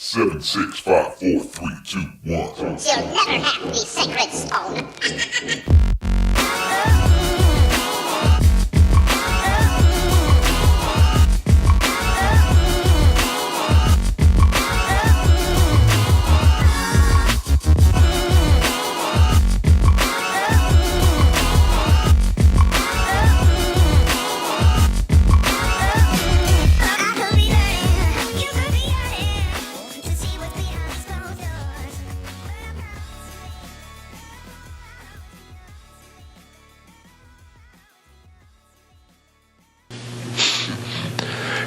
7, 6, 5, 4, 3, 2, 1. You'll never have the sacred stone.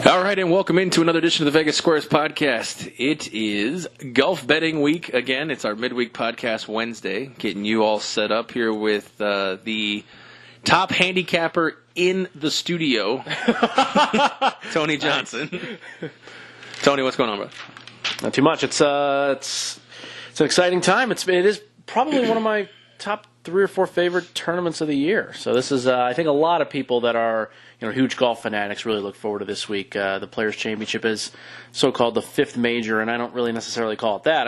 All right, and welcome into another edition of the Vegas Squares podcast. It is golf betting week again. It's our midweek podcast Wednesday, getting you all set up here with the top handicapper in the studio, Tony Johnson. Tony, what's going on, bro? Not too much. It's an exciting time. It is probably one of my top 3 or 4 favorite tournaments of the year. So this is, I think, a lot of people that are huge golf fanatics really look forward to this week. The Players Championship is so-called the 5th major, and I don't really necessarily call it that.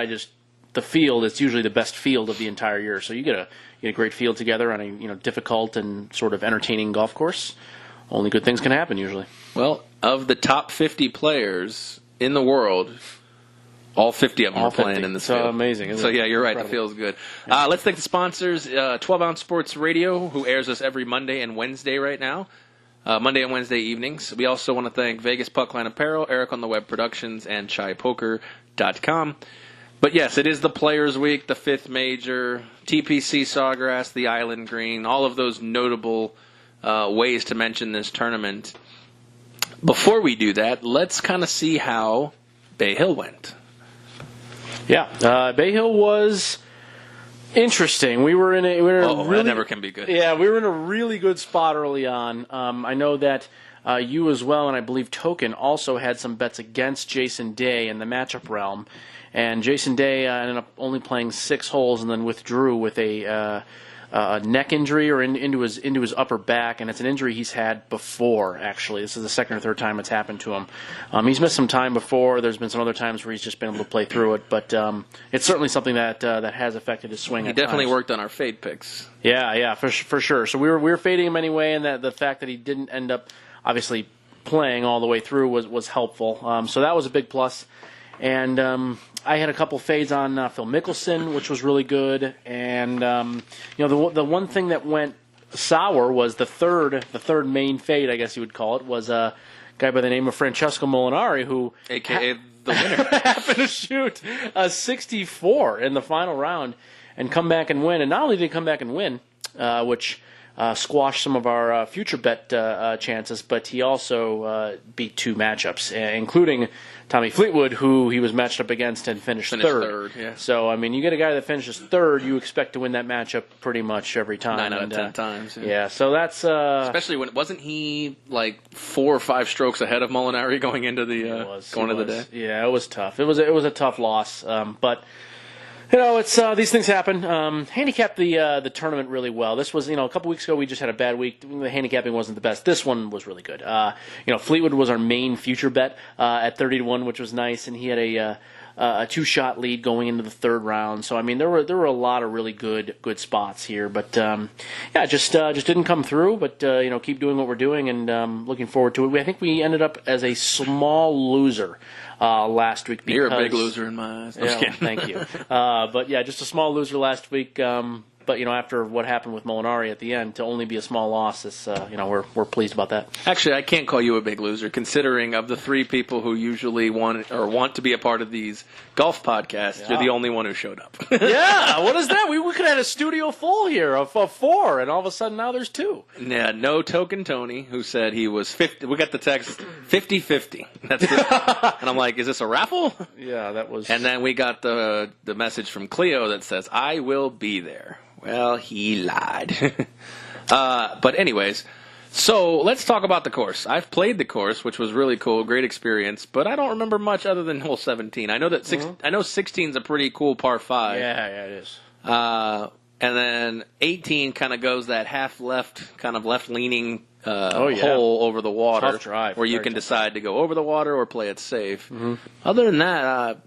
The field, it's usually the best field of the entire year. So you get a great field together on a difficult and sort of entertaining golf course. Only good things can happen usually. Well, of the top 50 players in the world, all 50 of them are playing in this field. So amazing, isn't So it? yeah, you're right. Incredible. It feels good. Let's thank the sponsors, 12 Ounce Sports Radio, who airs us every Monday and Wednesday right now. Monday and Wednesday evenings. We also want to thank Vegas Puckline Apparel, Eric on the Web Productions, and ChaiPoker.com. But yes, it is the Players Week, the 5th major, TPC Sawgrass, the Island Green, all of those notable ways to mention this tournament. Before we do that, let's kind of see how Bay Hill went. Yeah, Bay Hill was interesting. We were in a really, that never can be good. Yeah, we were in a really good spot early on. I know that you as well, and I believe Token also had some bets against Jason Day in the matchup realm. And Jason Day ended up only playing 6 holes and then withdrew with a neck injury or into his upper back, and it's an injury he's had before. Actually, this is the 2nd or 3rd time it's happened to him. He's missed some time before. There's been some other times where he's just been able to play through it, but it's certainly something that has affected his swing. He definitely worked on our fade picks. Yeah, for sure. So we were fading him anyway, and that the fact that he didn't end up obviously playing all the way through was helpful. So that was a big plus. And I had a couple fades on Phil Mickelson, which was really good. And the one thing that went sour was the third main fade, I guess you would call it, was a guy by the name of Francesco Molinari, who AKA the winner, happened to shoot a 64 in the final round and come back and win. And not only did he come back and win, which squashed some of our future bet chances, but he also beat 2 matchups, including Tommy Fleetwood, who he was matched up against and finished third. Yeah. So, I mean, you get a guy that finishes third, you expect to win that matchup pretty much every time. 9 out of 10 times. Yeah, so that's... Especially when, wasn't he like 4 or 5 strokes ahead of Molinari going into the day? Yeah, it was tough. It was a tough loss, but... it's these things happen. Handicapped the tournament really well. This was, a couple weeks ago we just had a bad week. The handicapping wasn't the best. This one was really good. Fleetwood was our main future bet at 30-1, which was nice, and he had a 2-shot lead going into the 3rd round. So I mean, there were a lot of really good spots here, but just didn't come through. But keep doing what we're doing, and looking forward to it. I think we ended up as a small loser last week. You're a big loser in my eyes. Yeah, thank you. But yeah, just a small loser last week. But after what happened with Molinari at the end, to only be a small loss, is we're pleased about that. Actually, I can't call you a big loser, considering of the 3 people who usually want to be a part of these golf podcasts, you're the only one who showed up. Yeah, what is that? We could have had a studio full here of 4, and all of a sudden now there's 2. Yeah, no Token Tony, who said he was 50. We got the text 50-50. And I'm like, is this a raffle? Yeah, that was. And then we got the message from Cleo that says, I will be there. Well, he lied. But anyways, so let's talk about the course. I've played the course, which was really cool, great experience, but I don't remember much other than hole 17. I know that 16 is a pretty cool par 5. Yeah, it is. And then 18 kind of goes that half left, kind of left-leaning hole over the water, Tough drive. where you Very can tough. decide to go over the water or play it safe. Other than that,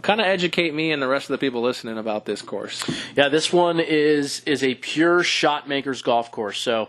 kind of educate me and the rest of the people listening about this course. Yeah, this one is a pure shot maker's golf course. So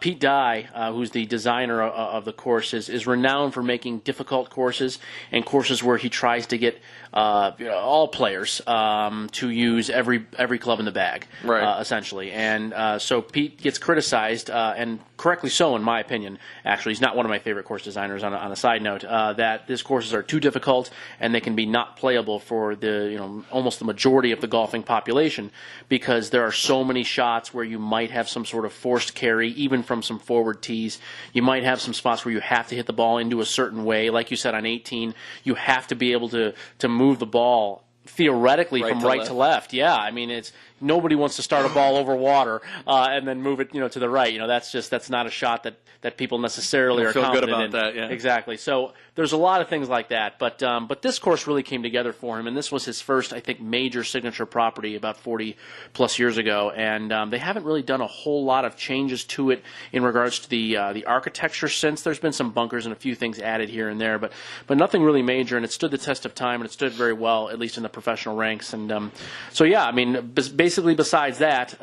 Pete Dye, who's the designer of the course, is renowned for making difficult courses and courses where he tries to get all players to use every club in the bag, Right. essentially. And so Pete gets criticized, and correctly so, in my opinion. Actually, he's not one of my favorite course designers. On a side note, that his courses are too difficult and they can be not playable for the almost the majority of the golfing population, because there are so many shots where you might have some sort of forced carry, even from some forward tees. You might have some spots where you have to hit the ball into a certain way. Like you said, on 18, you have to be able to move the ball theoretically from right to left. Yeah, I mean, nobody wants to start a ball over water and then move it to the right. That's not a shot that people necessarily are feel good confident about in. that, yeah. Exactly. So there's a lot of things like that, but this course really came together for him, and this was his first, I think, major signature property about 40 plus years ago, and they haven't really done a whole lot of changes to it in regards to the architecture since. There's been some bunkers and a few things added here and there, but nothing really major, and it stood the test of time, and it stood very well, at least in the professional ranks. And so yeah, I mean, basically besides that,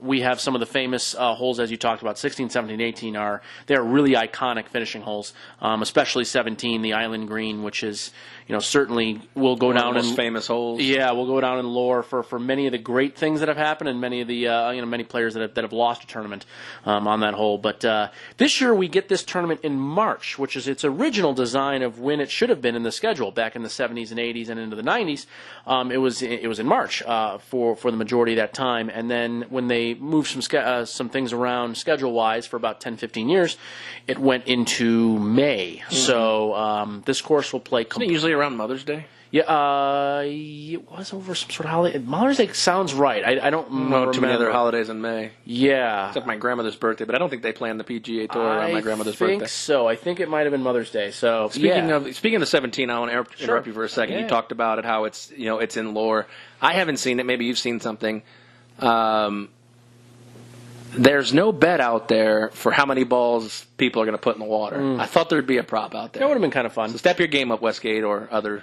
we have some of the famous holes, as you talked about. 16, 17, 18 they're really iconic finishing holes, especially 17, the Island Green, which is certainly will go down Most in famous holes. Yeah, we'll go down in lore for many of the great things that have happened and many of the many players that have lost a tournament on that hole. But this year we get this tournament in March, which is its original design of when it should have been in the schedule back in the 70s and 80s and into the 90s. It was in March for the majority of that time, and then when they moved some things around schedule wise for about 10-15 years, it went into May. So this course will play. Isn't it usually around Mother's Day? Yeah, it was over some sort of holiday. Mother's Day sounds right. I don't remember. Too many other holidays in May. Yeah. Except my grandmother's birthday, but I don't think they planned the PGA Tour around my grandmother's I think birthday. so. I think it might have been Mother's Day. So Speaking of 17, I want to interrupt you for a second. Yeah. You talked about it, how it's it's in lore. I haven't seen it. Maybe you've seen something. There's no bet out there for how many balls people are going to put in the water. I thought there'd be a prop out there. that would have been kind of fun. So step your game up, Westgate, or other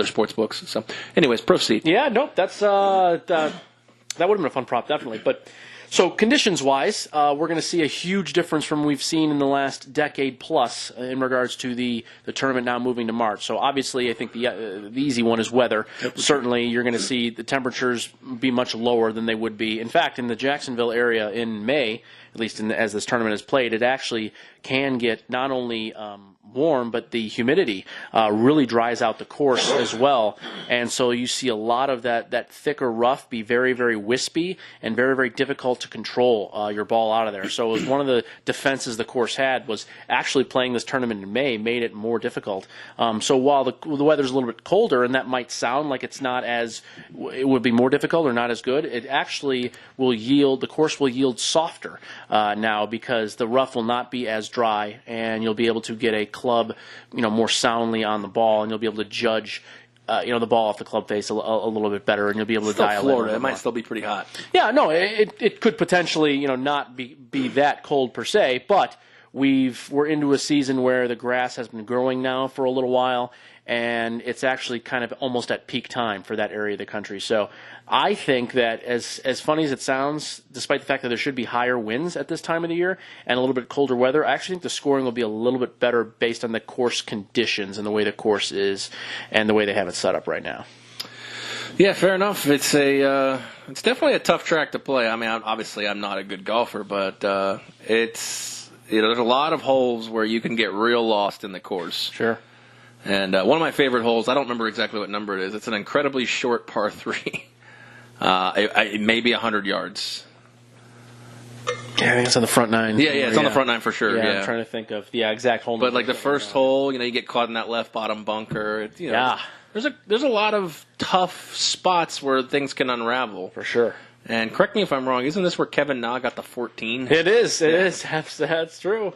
sports books. So, anyways, proceed. Yeah, nope. That would have been a fun prop, definitely. But so conditions-wise, we're going to see a huge difference from what we've seen in the last decade plus in regards to the tournament now moving to March. So obviously, I think the easy one is weather. Certainly, you're going to see the temperatures be much lower than they would be. In fact, in the Jacksonville area in May, at least as this tournament is played, it actually can get not only warm, but the humidity really dries out the course as well. And so you see a lot of that thicker rough be very, very wispy and very, very difficult to control your ball out of there. So it was one of the defenses the course had, was actually playing this tournament in May made it more difficult. So while the weather's a little bit colder, and that might sound like it would be more difficult or not as good, it actually the course will yield softer now, because the rough will not be as dry, and you'll be able to get a club more soundly on the ball, and you'll be able to judge the ball off the club face a little bit better, and you'll be able to dial Florida, in. it might still be pretty hot. Yeah, no, it could potentially not be that cold per se, but we're into a season where the grass has been growing now for a little while, and it's actually kind of almost at peak time for that area of the country. So I think that as funny as it sounds, despite the fact that there should be higher winds at this time of the year and a little bit colder weather, I actually think the scoring will be a little bit better based on the course conditions and the way the course is and the way they have it set up right now. Yeah, fair enough. It's definitely a tough track to play. I mean, obviously I'm not a good golfer, but there's a lot of holes where you can get real lost in the course. Sure. And one of my favorite holes, I don't remember exactly what number it is. It's an incredibly short par 3. It may be 100 yards. Yeah, I think it's on the front nine. Yeah, it's on the front 9 for sure. Yeah, I'm trying to think of the exact hole. But like the first hole, you get caught in that left bottom bunker. Yeah. There's a lot of tough spots where things can unravel. For sure. And correct me if I'm wrong, isn't this where Kevin Na got the 14? It is. That's true.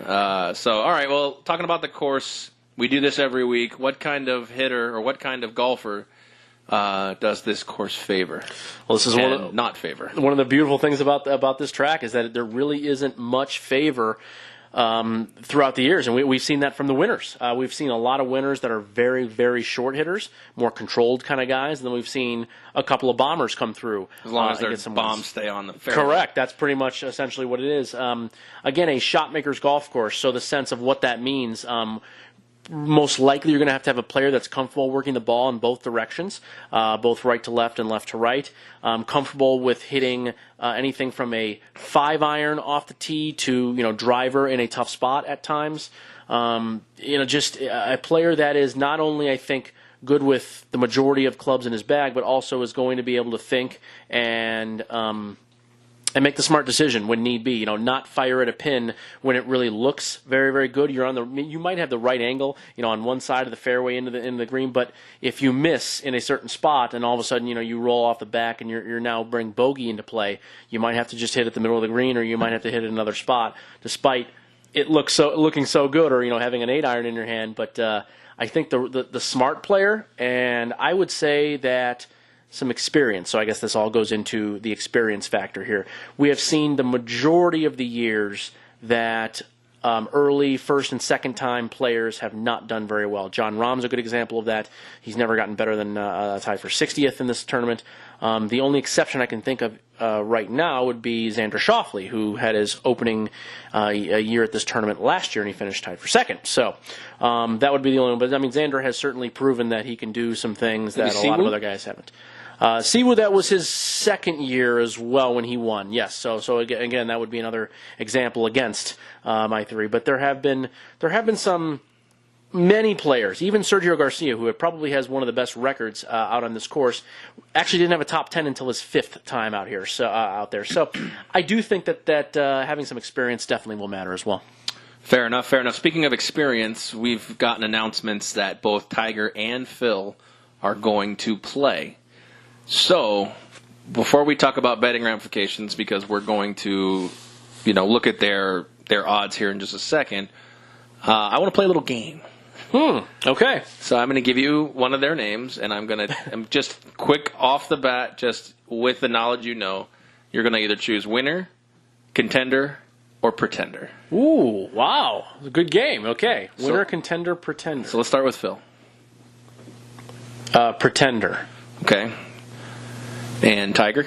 So, all right, well, talking about the course, we do this every week. What kind of hitter or what kind of golfer does this course favor? Well, this is And not favor. one of the beautiful things about this track is that there really isn't much favor throughout the years, and we've seen that from the winners. We've seen a lot of winners that are very, very short hitters, more controlled kind of guys, and then we've seen a couple of bombers come through. As long as and their get some bombs wins. stay on the fairway. Correct. That's pretty much essentially what it is. Again, a shot maker's golf course, so the sense of what that means. Most likely you're going to have a player that's comfortable working the ball in both directions, both right to left and left to right, comfortable with hitting anything from a 5-iron off the tee to driver in a tough spot at times. Just a player that is not only, I think, good with the majority of clubs in his bag, but also is going to be able to think and make the smart decision when need be. Not fire at a pin when it really looks very, very good. You might have the right angle, on one side of the fairway into the green, but if you miss in a certain spot and all of a sudden, you roll off the back and you're now bring bogey into play, you might have to just hit at the middle of the green, or you might have to hit at another spot, despite it looking so good, or having an 8-iron in your hand. But I think the smart player, and I would say that some experience. So I guess this all goes into the experience factor here. We have seen the majority of the years that early first and second time players have not done very well. Jon Rahm's a good example of that. He's never gotten better than tied for 60th in this tournament. The only exception I can think of right now would be Xander Schauffele, who had his opening a year at this tournament last year, and he finished tied for second. So that would be the only one. But I mean, Xander has certainly proven that he can do some things that a lot of other guys haven't. Siwoo, that was his second year as well when he won. Yes, so again, that would be another example against my theory. But there have been many players, even Sergio Garcia, who probably has one of the best records out on this course, actually didn't have a top 10 until his 5th time out here. So out there. So I do think that having some experience definitely will matter as well. Fair enough. Speaking of experience, we've gotten announcements that both Tiger and Phil are going to play. So, before we talk about betting ramifications, because we're going to, look at their odds here in just a second, I want to play a little game. Okay. So I'm going to give you one of their names, and I'm just quick off the bat, just with the knowledge you're going to either choose winner, contender, or pretender. Ooh, wow. A good game. Okay. Winner, contender, pretender. So let's start with Phil. Pretender. Okay. And Tiger?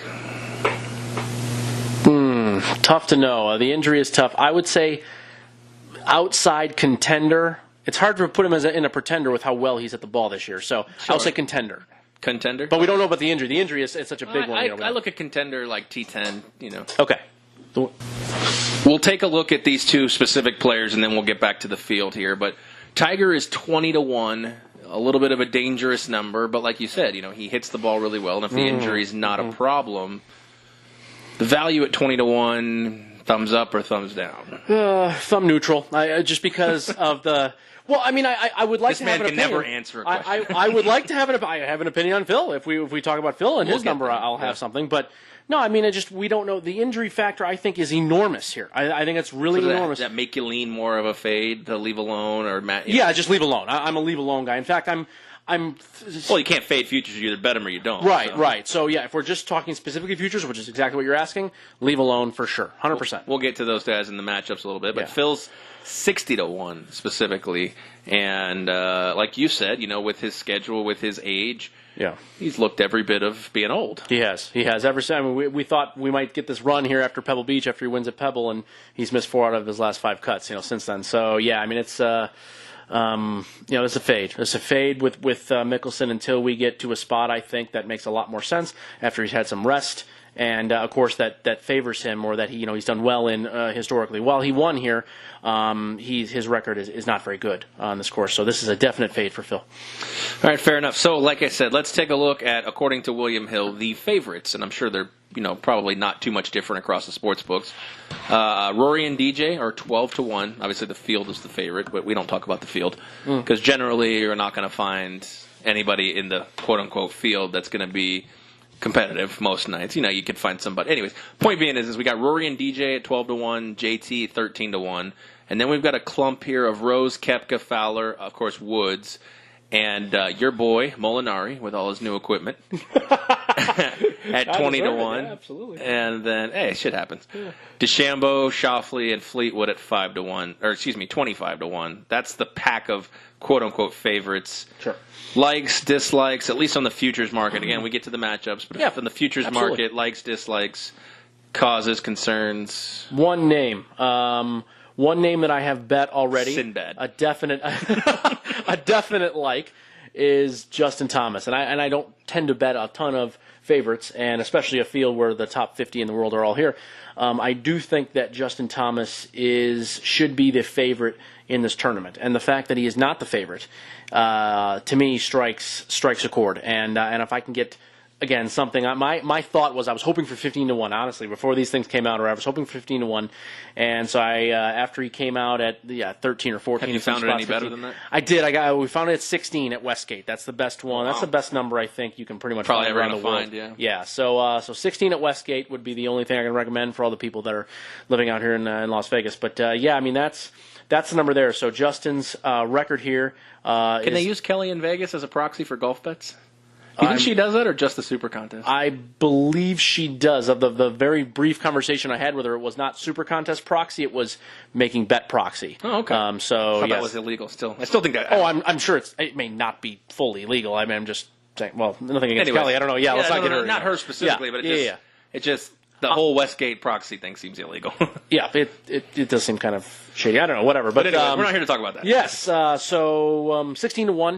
Tough to know. The injury is tough. I would say outside contender. It's hard to put him in a pretender with how well he's hit the ball this year. So I'll say contender. Contender? But we don't know about the injury. The injury is such a big one. I look at contender like T10, Okay. We'll take a look at these two specific players, and then we'll get back to the field here. But Tiger is 20-1. A little bit of a dangerous number, but like you said, he hits the ball really well, and if the injury is not a problem, the value at 20-1, thumbs up or thumbs down? Thumb neutral. Just because of the. Well, I mean, I would like this to have an opinion. This man can never answer a question. I would like to have I have an opinion on Phil. If we talk about Phil and his number, I'll have something. But no, I mean, we don't know. The injury factor, I think, is enormous here. I think it's really enormous. Does that make you lean more of a fade to leave alone, or Matt? Yeah, just leave alone. I'm a leave alone guy. In fact, I'm. Well, you can't fade futures. You either bet them or you don't. Right. So yeah, if we're just talking specifically futures, which is exactly what you're asking, leave alone for sure, 100%. We'll get to those guys in the matchups a little bit, but Phil's 60-1 specifically, and like you said, with his schedule, with his age, he's looked every bit of being old. He has. Ever since we thought we might get this run here after Pebble Beach after he wins at Pebble, and he's missed 4 out of his last 5 cuts. Since then. So yeah, I mean it's. It's a fade. It's a fade with Mickelson until we get to a spot, I think, that makes a lot more sense after he's had some rest. And, of course, that favors him, or that he's done well in historically. While he won here, his record is not very good on this course. So this is a definite fade for Phil. All right, fair enough. So, like I said, let's take a look at, according to William Hill, the favorites. And I'm sure they're probably not too much different across the sports books. Rory and DJ are 12-1. Obviously, the field is the favorite, but we don't talk about the field because generally you're not going to find anybody in the quote-unquote field that's going to be competitive most nights. You could find somebody. Anyways, point being is we got Rory and DJ at 12-1, JT 13-1, and then we've got a clump here of Rose, Koepka, Fowler, of course Woods, and your boy Molinari with all his new equipment at 20 to 1. Yeah, absolutely. And then, hey, shit happens. Yeah. DeChambeau, Shoffley, and Fleetwood at 5 to 1, or excuse me, 25 to 1. That's the pack of quote unquote favorites. Sure. Likes, dislikes, at least on the futures market. Again, we get to the matchups, but in the futures market, likes, dislikes, causes, concerns. One name that I have bet already. Sinbad. A definite like is Justin Thomas, and I don't tend to bet a ton of favorites, and especially a field where the top 50 in the world are all here. I do think that Justin Thomas should be the favorite in this tournament, and the fact that he is not the favorite, to me, strikes a chord. And if I can get, again, something, my thought was I was hoping for 15 to 1, honestly, before these things came out, or I was hoping for 15 to 1, and so I after he came out at 13 or 14. Have you found it any better than that? I did. We found it at 16 at Westgate. That's the best one. Wow. That's the best number I think you can pretty much probably find around the world. Yeah. So 16 at Westgate would be the only thing I can recommend for all the people that are living out here in Las Vegas. But I mean that's the number there. So Justin's record here. Can they use Kelly in Vegas as a proxy for golf bets? Do you think she does that, or just the Super Contest? I believe she does. Of the very brief conversation I had with her, it was not Super Contest proxy; it was making bet proxy. Oh, okay. I thought that was illegal. Still, I still think that. Oh, I'm sure it may not be fully legal. I mean, I'm just saying. Well, nothing against Kelly. I don't know. Yeah, let's not get her. Not her specifically, but it just the whole Westgate proxy thing seems illegal. Yeah, it does seem kind of shady. I don't know, whatever. But anyway, we're not here to talk about that. Yes, so 16 to 1,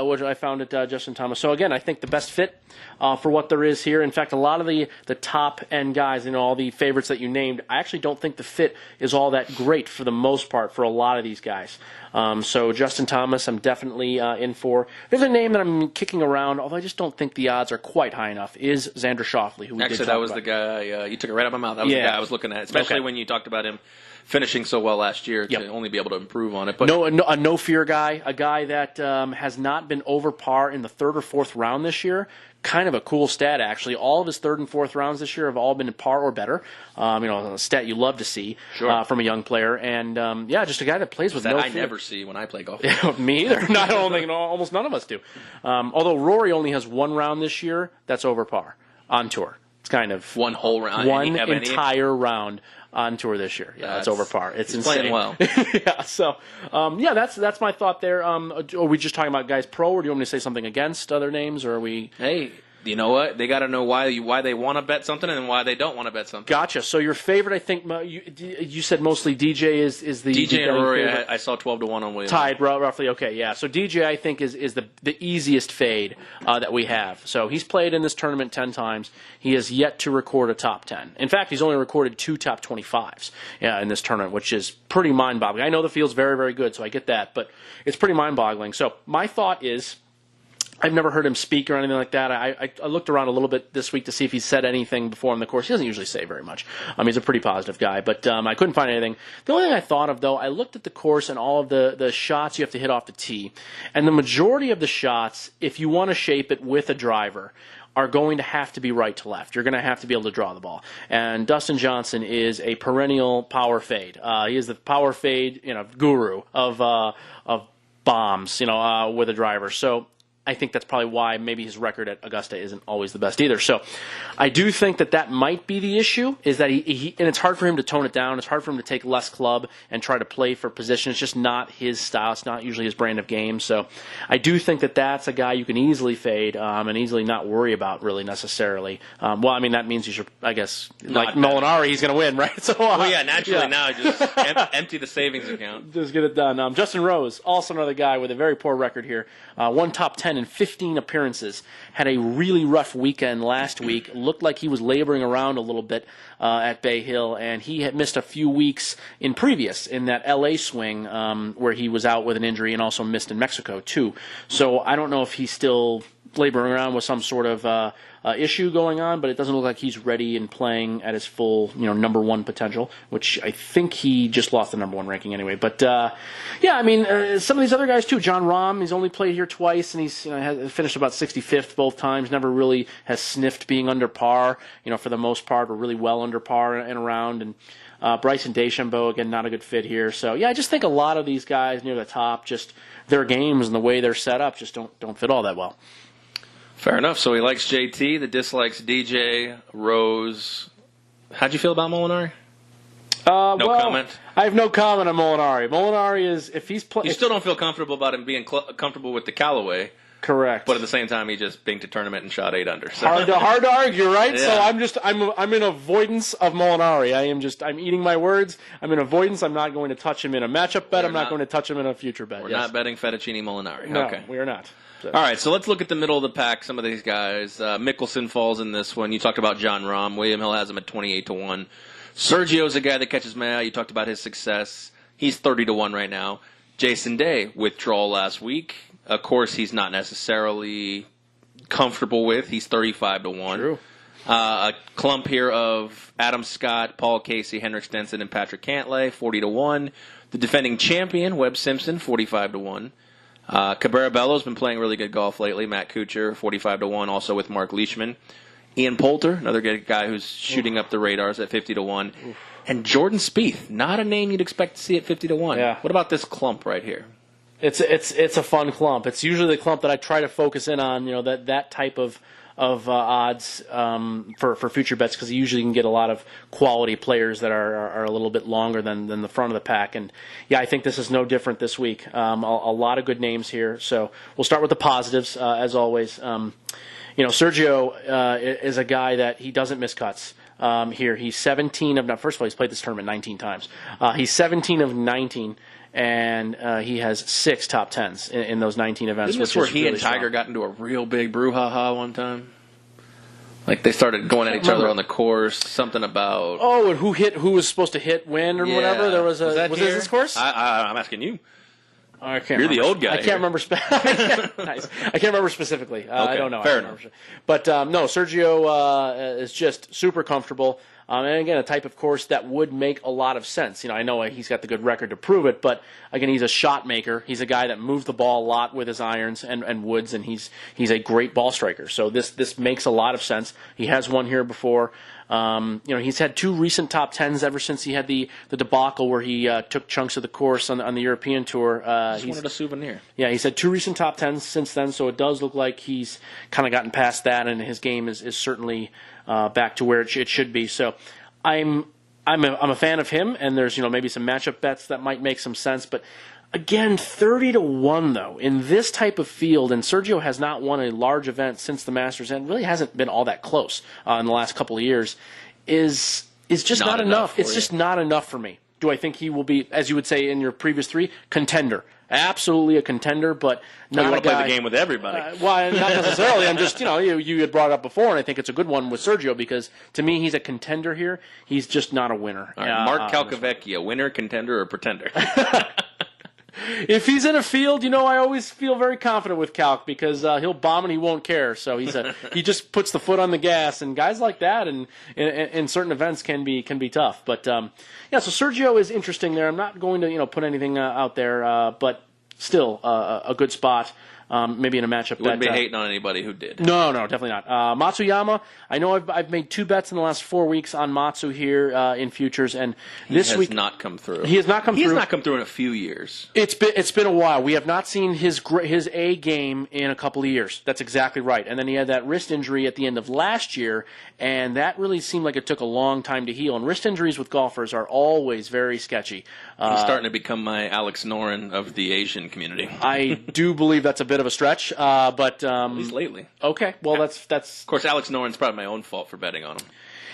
which I found at Justin Thomas. So again, I think the best fit for what there is here. In fact, a lot of the top end guys, all the favorites that you named, I actually don't think the fit is all that great for the most part for a lot of these guys. So Justin Thomas, I'm definitely in for. There's a name that I'm kicking around, although I just don't think the odds are quite high enough. Is Xander Schauffele, who we actually did that was about. the guy you took it right out of my mouth. That was the guy I was looking at, especially when you talked about him finishing so well last year to only be able to improve on it. But a no fear guy, a guy that has not been over par in the third or fourth round this year. Kind of a cool stat, actually. All of his third and fourth rounds this year have all been par or better. A stat you love to see from a young player. And, just a guy that plays with no fear. I never see when I play golf. Me either. I don't think almost none of us do. Although Rory only has one round this year that's over par on tour. It's kind of one whole round, one entire round on tour this year. Yeah, that's over par. It's insane. Playing well. Yeah. So, that's my thought there. Are we just talking about guys pro, or do you want me to say something against other names, or are we? Hey, you know what? They got to know why they want to bet something and why they don't want to bet something. Gotcha. So your favorite, I think, you said mostly DJ is the DJ and Rory. I saw 12 to 1 on Williams. Tied roughly. Okay, yeah. So DJ, I think, is the easiest fade that we have. So he's played in this tournament 10 times. He has yet to record a top 10. In fact, he's only recorded 2 top 25s in this tournament, which is pretty mind-boggling. I know the field's very, very good, so I get that, but it's pretty mind-boggling. So my thought is, I've never heard him speak or anything like that. I looked around a little bit this week to see if he said anything before on the course. He doesn't usually say very much. He's a pretty positive guy, but I couldn't find anything. The only thing I thought of, though, I looked at the course and all of the shots you have to hit off the tee, and the majority of the shots, if you want to shape it with a driver, are going to have to be right to left. You're going to have to be able to draw the ball. And Dustin Johnson is a perennial power fade. He is the power fade, guru of bombs, with a driver. So I think that's probably why maybe his record at Augusta isn't always the best either. So I do think that might be the issue, is that he and it's hard for him to tone it down. It's hard for him to take less club and try to play for position. It's just not his style. It's not usually his brand of game. So I do think that's a guy you can easily fade and easily not worry about really necessarily. That means you should, I guess, like Molinari, he's going to win, right? So naturally now just empty the savings account. Just get it done. Justin Rose, also another guy with a very poor record here. One top 10 in 15 appearances. Had a really rough weekend last week. Looked like he was laboring around a little bit at Bay Hill, and he had missed a few weeks in that LA swing where he was out with an injury and also missed in Mexico too. So I don't know if he's still laboring around with some sort of issue going on, but it doesn't look like he's ready and playing at his full, number one potential, which I think he just lost the number one ranking anyway. But some of these other guys too. John Rahm, he's only played here twice, and he's has finished about 65th both times. Never really has sniffed being under par, for the most part, or really well under par and around. And Bryson DeChambeau, again, not a good fit here. So, yeah, I just think a lot of these guys near the top, just their games and the way they're set up just don't fit all that well. Fair enough. So he likes JT, the dislikes DJ, Rose. How'd you feel about Molinari? No comment? I have no comment on Molinari. Molinari is, if he's playing... You still don't feel comfortable about him being comfortable with the Callaway. Correct. But at the same time, he just binked a tournament and shot 8 under. So. Hard to argue, right? Yeah. So I'm in avoidance of Molinari. I'm eating my words. I'm in avoidance. I'm not going to touch him in a matchup bet. I'm not going to touch him in a future bet. We're not betting Fettuccine Molinari. No, okay. we are not. So. All right, so let's look at the middle of the pack. Some of these guys. Mickelson falls in this one. You talked about John Rahm. William Hill has him at 28-1. Sergio's a guy that catches my eye. You talked about his success. He's 30-1 right now. Jason Day, withdrawal last week. Of course, he's not necessarily comfortable with. He's 35-1. True. A clump here of Adam Scott, Paul Casey, Henrik Stenson, and Patrick Cantlay, 40-1. The defending champion, Webb Simpson, 45-1. Cabrera Bello's been playing really good golf lately. Matt Kuchar, 45-1, also with Mark Leishman. Ian Poulter, another good guy who's shooting up the radars at 50-1. And Jordan Spieth, not a name you'd expect to see at 50-1. Yeah. What about this clump right here? It's a fun clump. It's usually the clump that I try to focus in on. That type of odds for future bets, because you usually can get a lot of quality players that are a little bit longer than the front of the pack. And yeah, I think this is no different this week. A lot of good names here. So we'll start with the positives as always. Sergio is a guy that he doesn't miss cuts. Here he's 17 of. First of all, he's played this tournament 19 times. He's 17 of 19. And he has 6 top 10s in those 19 events. Isn't this where he and Tiger got into a real big brouhaha one time? Like they started going at each other on the course. Something about and who was supposed to hit win or whatever. There was a was this course? I'm asking you. I can't. You're remember. the old guy. I can't remember. Nice. I can't remember specifically. I don't know. Fair enough. But no, Sergio is just super comfortable. And again, a type of course that would make a lot of sense. I know he's got the good record to prove it, but again, he's a shot maker. He's a guy that moves the ball a lot with his irons and woods, and he's a great ball striker. So this makes a lot of sense. He has won here before. He's had 2 recent top 10s ever since he had the debacle where he took chunks of the course on the European Tour. Just wanted a souvenir. Yeah, he's had 2 recent top 10s since then, so it does look like he's kind of gotten past that, and his game is certainly back to where it should be. So I'm a fan of him, and there's maybe some matchup bets that might make some sense, but again, 30-1 though in this type of field, and Sergio has not won a large event since the Masters, and really hasn't been all that close in the last couple of years. Is just not enough. It's just not enough for me. Do I think he will be, as you would say in your previous 3, contender? Absolutely a contender, but not you want a to guy. play the game with everybody. Well, not necessarily. I'm just, you had brought it up before, and I think it's a good one with Sergio because to me he's a contender here. He's just not a winner. All right, Mark Calcavecchia, winner, contender, or pretender? If he's in a field, I always feel very confident with Calc because he'll bomb and he won't care. So he just puts the foot on the gas, and guys like that in certain events can be tough. But so Sergio is interesting there. I'm not going to put anything out there, but still a good spot. Maybe in a matchup. You wouldn't be hating on anybody who did. No, definitely not. Matsuyama, I know I've made 2 bets in the last 4 weeks on Matsu here in futures, and this week he has not come through. He has not come through. He has not come through in a few years. It's been a while. We have not seen his A game in a couple of years. That's exactly right. And then he had that wrist injury at the end of last year, and that really seemed like it took a long time to heal. And wrist injuries with golfers are always very sketchy. He's starting to become my Alex Noren of the Asian community. I do believe that's a bit of a stretch, but at least lately. Okay, well that's of course Alex Noren's probably my own fault for betting on him.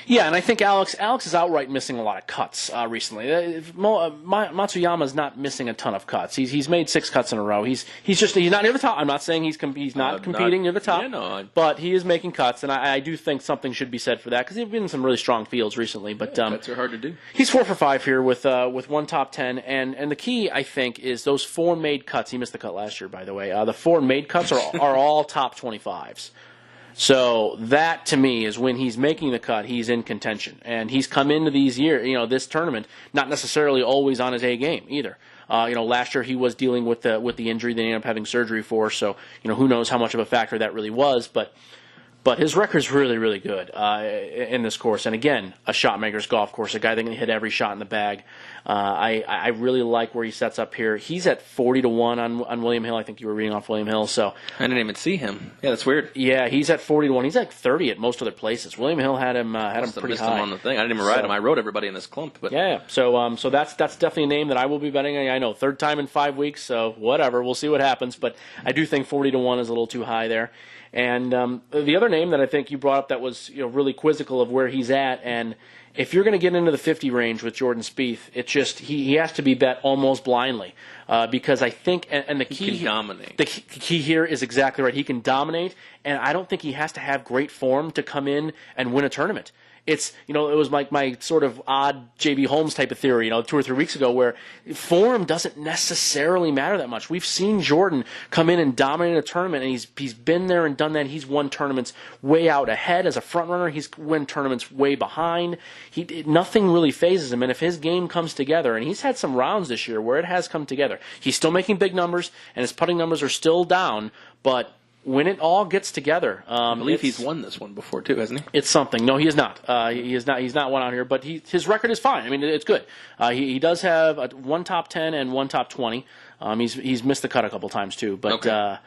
Yeah, and I think Alex is outright missing a lot of cuts recently. Matsuyama's not missing a ton of cuts. He's made 6 cuts in a row. He's not near the top. I'm not saying he's not competing near the top, but he is making cuts, and I do think something should be said for that because he's been in some really strong fields recently. But cuts are hard to do. He's 4 for 5 here with 1 top 10, and the key I think is those 4 made cuts. He missed the cut last year, by the way. The 4 made cuts are all top 25s. So that, to me, is when he's making the cut, he's in contention. And he's come into this tournament, not necessarily always on his A game either. Last year he was dealing with the injury that he ended up having surgery for, so, who knows how much of a factor that really was. But But his record's really, really good in this course. And again, a shot maker's golf course, a guy that can hit every shot in the bag. I really like where he sets up here. He's at 40-1 on William Hill. I think you were reading off William Hill. So I didn't even see him. Yeah, that's weird. yeah, he's at 40-1. He's like 30 at most other places. William Hill had him pretty Missed high. him on the thing. I didn't even ride him. I rode everybody in this clump. But Yeah. So that's definitely a name that I will be betting. I know, third time in 5 weeks, so whatever. We'll see what happens. But I do think 40-1 is a little too high there. And the other name that I think you brought up that was really quizzical of where he's at, and if you're going to get into the 50 range with Jordan Spieth, it's just he has to be bet almost blindly because I think and the key can dominate. The key here is exactly right. He can dominate, and I don't think he has to have great form to come in and win a tournament. It's, it was like my sort of odd J.B. Holmes type of theory, 2 or 3 weeks ago, where form doesn't necessarily matter that much. We've seen Jordan come in and dominate a tournament, and he's been there and done that. He's won tournaments way out ahead as a front runner. He's won tournaments way behind. Nothing really phases him, and if his game comes together, and he's had some rounds this year where it has come together, he's still making big numbers, and his putting numbers are still down, but when it all gets together, I believe he's won this one before too, hasn't he? It's something. No, he is not. He is not. He's not one out here, but his record is fine. I mean, it's good. He does have one top 10 and one top 20. He's missed the cut a couple times too, but. Okay.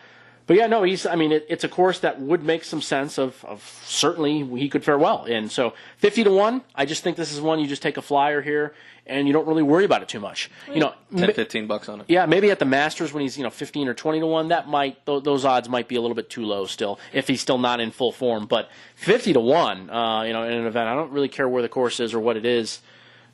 But yeah, no, it's a course that would make some sense of certainly he could fare well in. So 50-1, I just think this is one you just take a flyer here and you don't really worry about it too much. $10-15 on it. Yeah, maybe at the Masters when he's 15 or 20-1, that those odds might be a little bit too low still if he's still not in full form. But 50-1, in an event, I don't really care where the course is or what it is.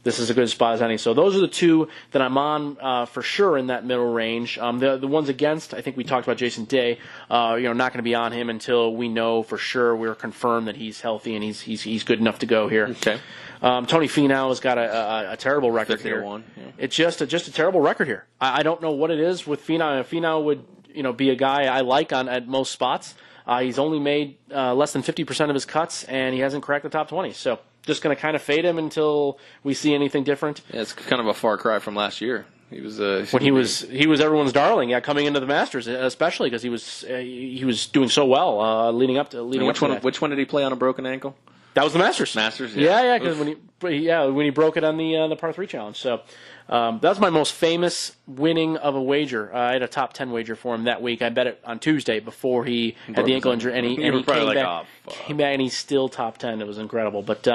This is a good spot as any. So those are the two that I'm on for sure in that middle range. The ones against, I think we talked about Jason Day. Not going to be on him until we know for sure we're confirmed that he's healthy and he's good enough to go here. Okay. Tony Finau has got a terrible record here. 50-1. Yeah. It's just a terrible record here. I don't know what it is with Finau. Finau would be a guy I like at most spots. He's only made less than 50% of his cuts, and he hasn't cracked the top 20. So just going to kind of fade him until we see anything different. Yeah, it's kind of a far cry from last year. He was when he was everyone's darling. Yeah, coming into the Masters, especially because he was doing so well leading up to that. Which one did he play on a broken ankle? That was the Masters. Masters, yeah. Yeah, because when he broke it on the par 3 challenge. So that was my most famous winning of a wager. I had a top 10 wager for him that week. I bet it on Tuesday before he had the ankle injury, and he came back and he's still top 10. It was incredible. But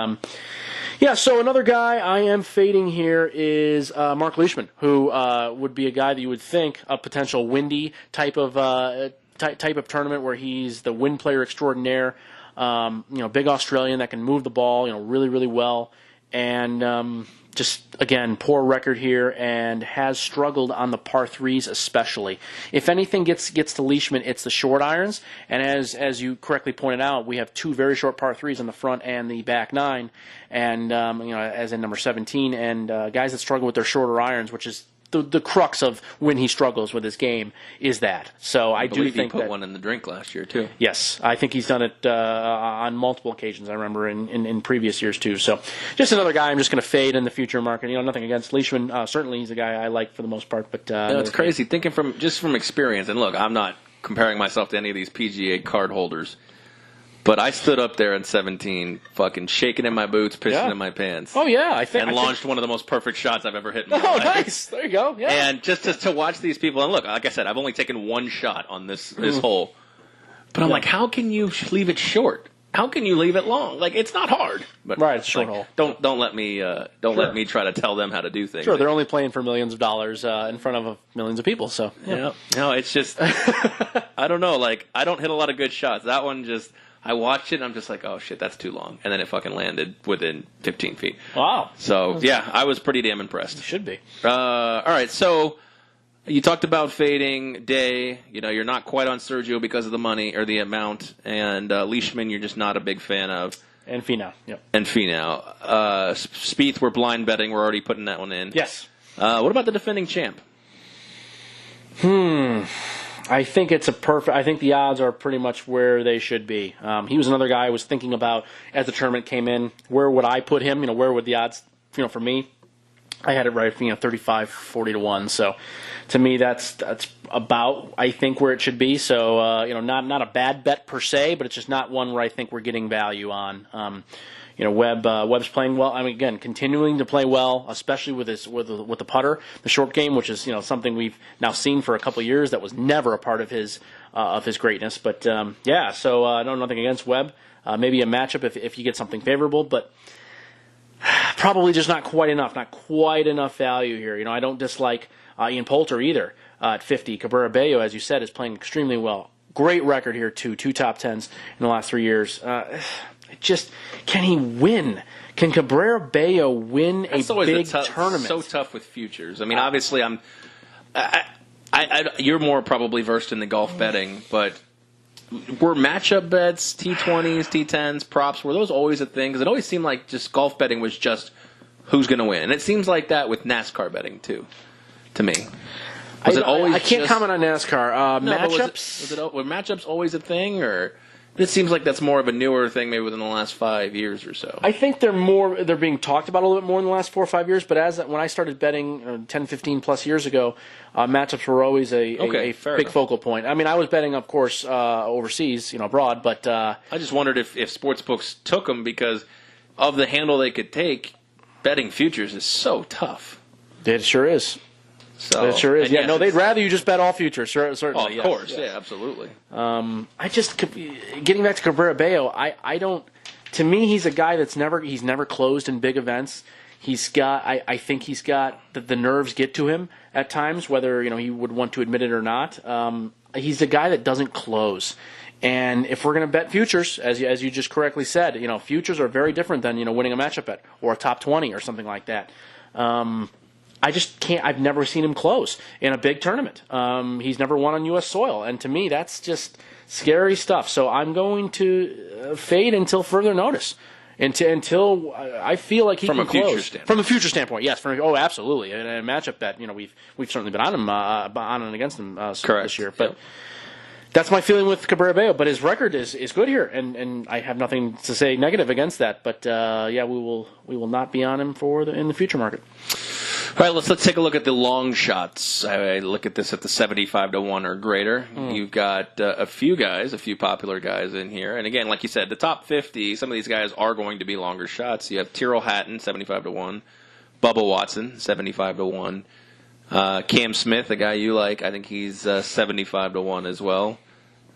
yeah, so another guy I am fading here is Mark Leishman, who would be a guy that you would think a potential windy type of tournament where he's the win player extraordinaire. Big Australian that can move the ball, really, really well. And just, again, poor record here and has struggled on the par 3s especially. If anything gets to Leishman, it's the short irons. And as you correctly pointed out, we have 2 very short par 3s in the front and the back 9. And, as in number 17. And guys that struggle with their shorter irons, which is the crux of when he struggles with his game, is that. So I do think he put one in the drink last year too. Yes, I think he's done it on multiple occasions. I remember in previous years too. So just another guy I'm just going to fade in the future market. Nothing against Leishman. Certainly he's a guy I like for the most part. But it's crazy thinking from experience. And look, I'm not comparing myself to any of these PGA card holders. But I stood up there in 17, fucking shaking in my boots, pissing in my pants. Oh, yeah. I launched one of the most perfect shots I've ever hit in my life. Oh, nice. There you go. Yeah. And just to watch these people, and look, like I said, I've only taken one shot on this hole. But I'm like, how can you leave it short? How can you leave it long? Like, it's not hard. But right, it's a short hole. Don't let me let me try to tell them how to do things. Sure, they're only playing for millions of dollars in front of millions of people. So yeah. No, it's just I don't know. Like, I don't hit a lot of good shots. That one just. I watched it, and I'm just like, oh, shit, that's too long. And then it fucking landed within 15 feet. Wow. So, yeah, I was pretty damn impressed. You should be. All right, so you talked about fading Day. You're not quite on Sergio because of the money or the amount. And Leishman, you're just not a big fan of. And Finau, yep. And Finau. Spieth, we're blind betting. We're already putting that one in. Yes. What about the defending champ? I think it's I think the odds are pretty much where they should be. He was another guy I was thinking about as the tournament came in. Where would I put him? Where would the odds, for me? I had it right, 35, 40-1. So to me, that's about, I think, where it should be. So, not a bad bet per se, but it's just not one where I think we're getting value on. Webb's playing well. I mean, again, continuing to play well, especially with the putter, the short game, which is something we've now seen for a couple of years. That was never a part of his greatness. But so I don't nothing against Webb. Maybe a matchup if you get something favorable, but probably just not quite enough. Not quite enough value here. I don't dislike Ian Poulter either at 50. Cabrera Bello, as you said, is playing extremely well. Great record here too. 2 top 10s in the last 3 years. Can he win? Can Cabrera Bello win a big tournament? So tough with futures. I mean, obviously, you're more probably versed in the golf betting, but were matchup bets, T20s, T10s, props, were those always a thing? Because it always seemed like just golf betting was just who's going to win, and it seems like that with NASCAR betting too. To me, was it always? I can't comment on NASCAR matchups. Were matchups always a thing, or? It seems like that's more of a newer thing, maybe within the last 5 years or so. I think they're being talked about a little bit more in the last 4 or 5 years. But when I started betting 10, 15 plus years ago, matchups were always a big focal point. I mean, I was betting, of course, overseas, abroad. But I just wondered if sports books took them because of the handle they could take. Betting futures is so tough. It sure is. So, it sure is. Yeah, no, they'd rather you just bet all futures, certainly. Oh, of course, yeah, absolutely. Getting back to Cabrera Bello, I don't. To me, he's a guy he's never closed in big events. I think he's got the nerves get to him at times, whether he would want to admit it or not. He's a guy that doesn't close. And if we're going to bet futures, as you just correctly said, futures are very different than winning a matchup bet or a top 20 or something like that. I just can't. I've never seen him close in a big tournament. He's never won on U.S. soil, and to me, that's just scary stuff. So I'm going to fade until further notice, until I feel like he can close. From a future standpoint, yes. Absolutely. In a matchup bet, we've certainly been on him, on and against him this year, but. Yep. That's my feeling with Cabrera Bello, but his record is good here, and I have nothing to say negative against that. But we will not be on him in the future market. All right, let's take a look at the long shots. I look at this at the 75-1 or greater. You've got a few popular guys in here, and again, like you said, the top 50. Some of these guys are going to be longer shots. You have Tyrrell Hatton, 75-1, Bubba Watson, 75-1. Cam Smith, a guy you like, I think he's 75-1 as well.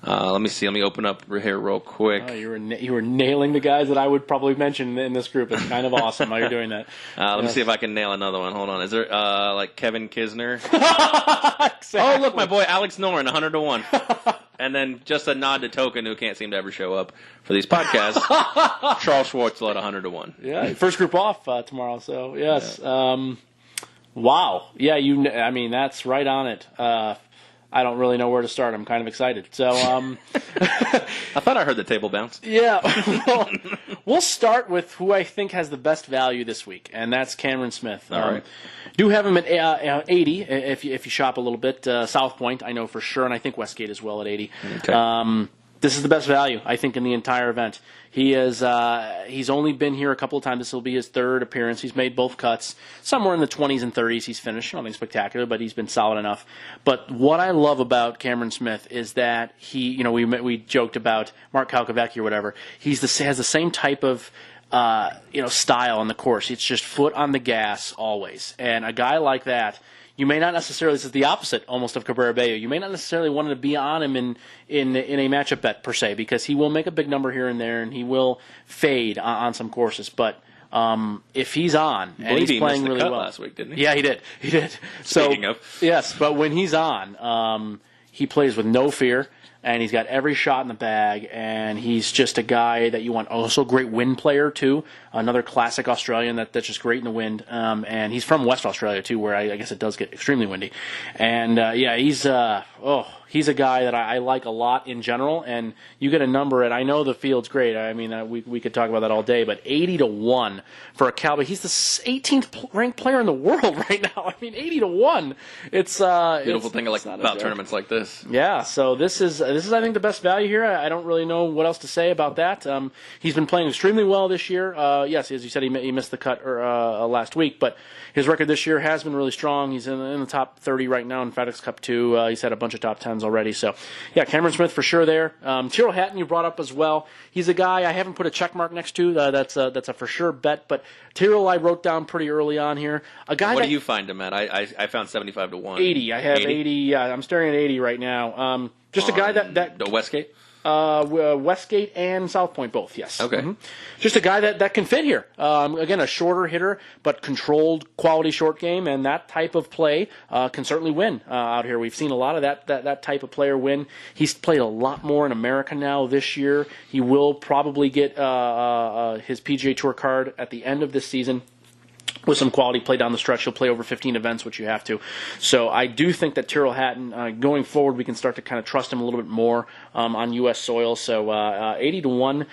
Let me see. Let me open up here real quick. Oh, you were nailing the guys that I would probably mention in this group. It's kind of awesome how you're doing that. Let me see if I can nail another one. Hold on. Is there like Kevin Kisner? Exactly. Oh, look, my boy Alex Noren, 100-1. And then just a nod to Token, who can't seem to ever show up for these podcasts. Charles Schwartzel at 100-1. Yeah, first group off tomorrow. So yes. Yeah. Wow. Yeah, that's right on it. I don't really know where to start. I'm kind of excited. So, I thought I heard the table bounce. Yeah. We'll start with who I think has the best value this week, and that's Cameron Smith. All right. Do have him at 80 if you shop a little bit. South Point, I know for sure, and I think Westgate as well at 80. Okay. This is the best value, I think, in the entire event. He's only been here a couple of times. This will be his third appearance. He's made both cuts. Somewhere in the 20s and 30s he's finished. Nothing spectacular, but he's been solid enough. But what I love about Cameron Smith is that we joked about Mark Kalkovecki or whatever. Has the same type of style on the course. It's just foot on the gas always. And a guy like that, you may not necessarily, this is the opposite almost of Cabrera Bello, you may not necessarily want to be on him in a matchup bet per se, because he will make a big number here and there, and he will fade on some courses. But if he's on, and he's playing really well. Last week, didn't he? Yeah, he did. Speaking of. Yes, but when he's on, he plays with no fear. And he's got every shot in the bag, and he's just a guy that you want. Also, great wind player too. Another classic Australian that's just great in the wind. And he's from West Australia too, where I guess it does get extremely windy. And he's a guy that I like a lot in general. And you get a number at, I know the field's great. I mean, we could talk about that all day, but 80-1 for a Cal. He's the 18th ranked player in the world right now. I mean, 80-1. It's beautiful thing about tournaments like this. Yeah. So this is this is, I think, the best value here. I don't really know what else to say about that. He's been playing extremely well this year. Yes, as you said, he missed the cut last week, but his record this year has been really strong. He's in the top 30 right now in FedEx Cup 2. He's had a bunch of top 10s already. So, yeah, Cameron Smith for sure there. Tyrrell Hatton you brought up as well. He's a guy I haven't put a check mark next to. That's a for sure bet, but Tyrrell I wrote down pretty early on here. A guy What that, do you find him at? I found 75 to 1. 80. I have 80. Yeah, I'm staring at 80 right now. Just a guy that The Westgate? Westgate and South Point both, yes. Okay. Just a guy that can fit here. Again, a shorter hitter, but controlled quality short game, and that type of play can certainly win out here. We've seen a lot of that type of player win. He's played a lot more in America now this year. He will probably get his PGA Tour card at the end of this season. With some quality play down the stretch, he'll play over 15 events, which you have to. So I do think that Tyrrell Hatton, going forward, we can start to kind of trust him a little bit more on U.S. soil. So 80 to 1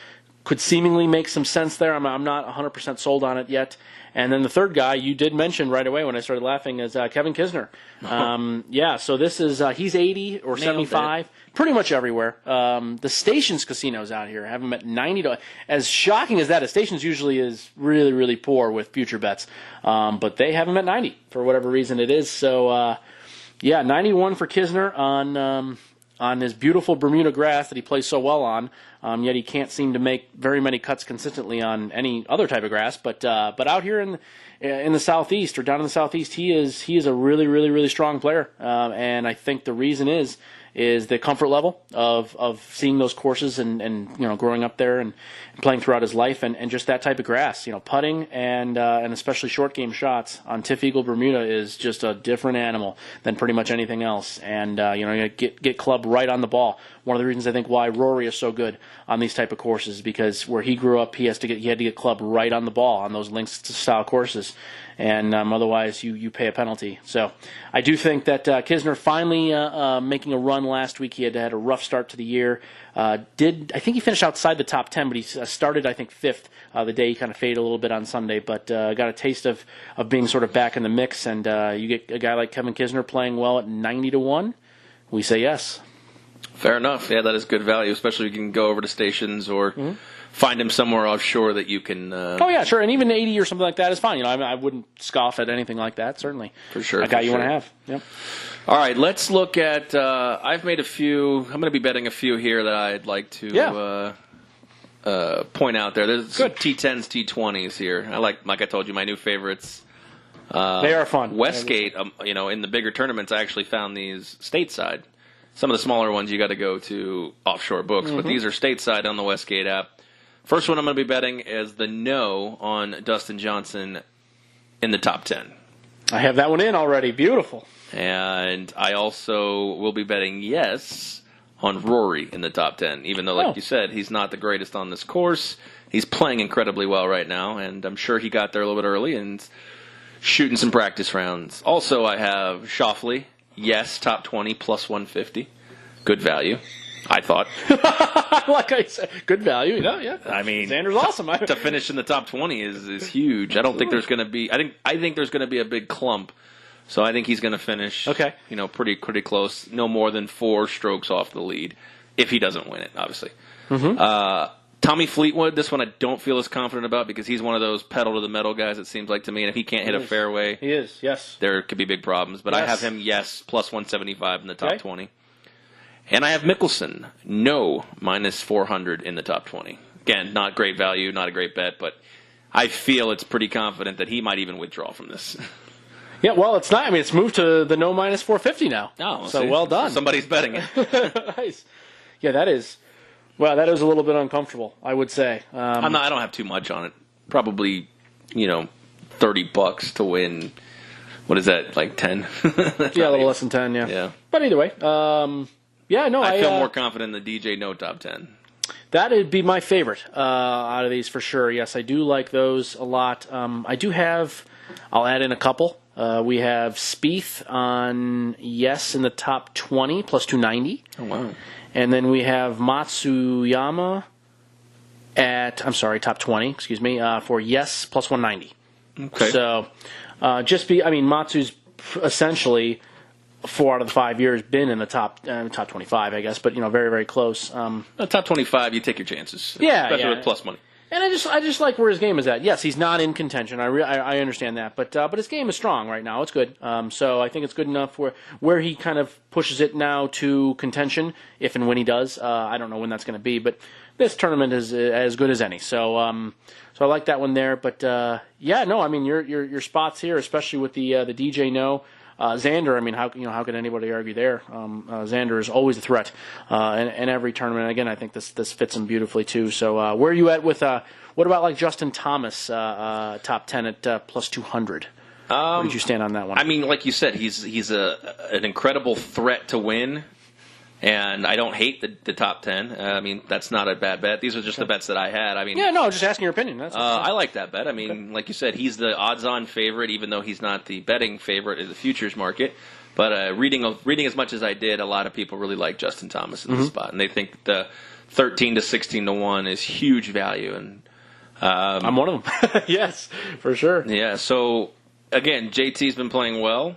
could seemingly make some sense there. I'm not 100% sold on it yet. And then the third guy you did mention right away when I started laughing is Kevin Kisner. Yeah, so this is he's 80 or 75, pretty much everywhere. The Stations casinos out here have him at 90 to. As shocking as that is, Stations usually is really, really poor with future bets, but they have him at 90 for whatever reason it is. So yeah, 91 for Kisner on his beautiful Bermuda grass that he plays so well on. Yet he can't seem to make very many cuts consistently on any other type of grass. But out here in the southeast or down in the southeast, he is a really, really, really strong player. And I think the reason is the comfort level of seeing those courses and growing up there and playing throughout his life and just that type of grass. Putting and especially short game shots on Tiff Eagle Bermuda is just a different animal than pretty much anything else. And you get club right on the ball. One of the reasons I think why Rory is so good on these type of courses is because where he grew up, he had to get club right on the ball on those links style courses, and otherwise you pay a penalty. So I do think that Kisner finally making a run last week. He had a rough start to the year. I think he finished outside the top 10, but he started I think 5th the day he kind of faded a little bit on Sunday, but got a taste of being sort of back in the mix. And you get a guy like Kevin Kisner playing well at 90 to 1. We say yes. Fair enough. Yeah, that is good value, especially if you can go over to Stations or find him somewhere offshore that you can... oh, yeah, sure. And even 80 or something like that is fine. I wouldn't scoff at anything like that, certainly. For sure. A guy you want to have. Yep. All right, let's look at... I've made a few... I'm going to be betting a few here that I'd like to point out there. There's some T10s, T20s here. Like I told you, my new favorites. They are fun. Westgate, in the bigger tournaments, I actually found these stateside. Some of the smaller ones you got to go to offshore books, but these are stateside on the Westgate app. First one I'm going to be betting is the no on Dustin Johnson in the top 10. I have that one in already. Beautiful. And I also will be betting yes on Rory in the top 10, even though, like you said, he's not the greatest on this course. He's playing incredibly well right now, and I'm sure he got there a little bit early and shooting some practice rounds. Also, I have Schauffele. Yes, top 20 plus 150. Good value, I thought. Like I said, good value. Yeah. I mean, Xander's awesome. To finish in the top 20 is huge. I don't think there's going to be. I think there's going to be a big clump. So I think he's going to finish. Okay. Pretty close. No more than 4 strokes off the lead, if he doesn't win it, obviously. Tommy Fleetwood, this one I don't feel as confident about because he's one of those pedal to the metal guys, it seems like to me. And if he can't hit a fairway, he is, yes. There could be big problems. But I have him, yes, plus 175 in the top 20. And I have Mickelson, no, minus 400 in the top 20. Again, not great value, not a great bet, but I feel it's pretty confident that he might even withdraw from this. Yeah, well, it's not. I mean, it's moved to the no minus 450 now. Oh, so well done. Somebody's betting it. Nice. Yeah, that is. Well, that is a little bit uncomfortable, I would say. I don't have too much on it. Probably, $30 to win. What is that, like 10? Yeah, a little less than 10, yeah. But either way, I feel more confident in the DJ No top 10. That would be my favorite out of these for sure. Yes, I do like those a lot. I do have, I'll add in a couple. We have Spieth on yes in the top 20 plus 290. Oh, wow. And then we have Matsuyama at, top 20, for yes plus 190. Okay. So, Matsu's essentially 4 out of the 5 years been in the top 25, I guess, but very, very close. Top 25, you take your chances. Yeah, especially yeah. with plus money. And I just like where his game is at. Yes, he's not in contention. I understand that, but his game is strong right now. It's good. So I think it's good enough where he kind of pushes it now to contention, if and when he does. I don't know when that's going to be, but this tournament is as good as any. So I like that one there. But your spots here, especially with the DJ No. Xander, I mean, how can anybody argue there? Xander is always a threat in every tournament. Again, I think this fits him beautifully too. So where are you at with what about like Justin Thomas, top 10 at plus 200? Where did you stand on that one? I mean, like you said, he's an incredible threat to win, and I don't hate the top 10. I mean, that's not a bad bet. These are just the bets that I had. I mean, just asking your opinion. That's I like that bet. I mean, like you said, he's the odds-on favorite, even though he's not the betting favorite in the futures market. But reading as much as I did, a lot of people really like Justin Thomas in this spot, and they think that the 13 to 16 to 1 is huge value. And I'm one of them. Yes, for sure. Yeah. So again, JT's been playing well.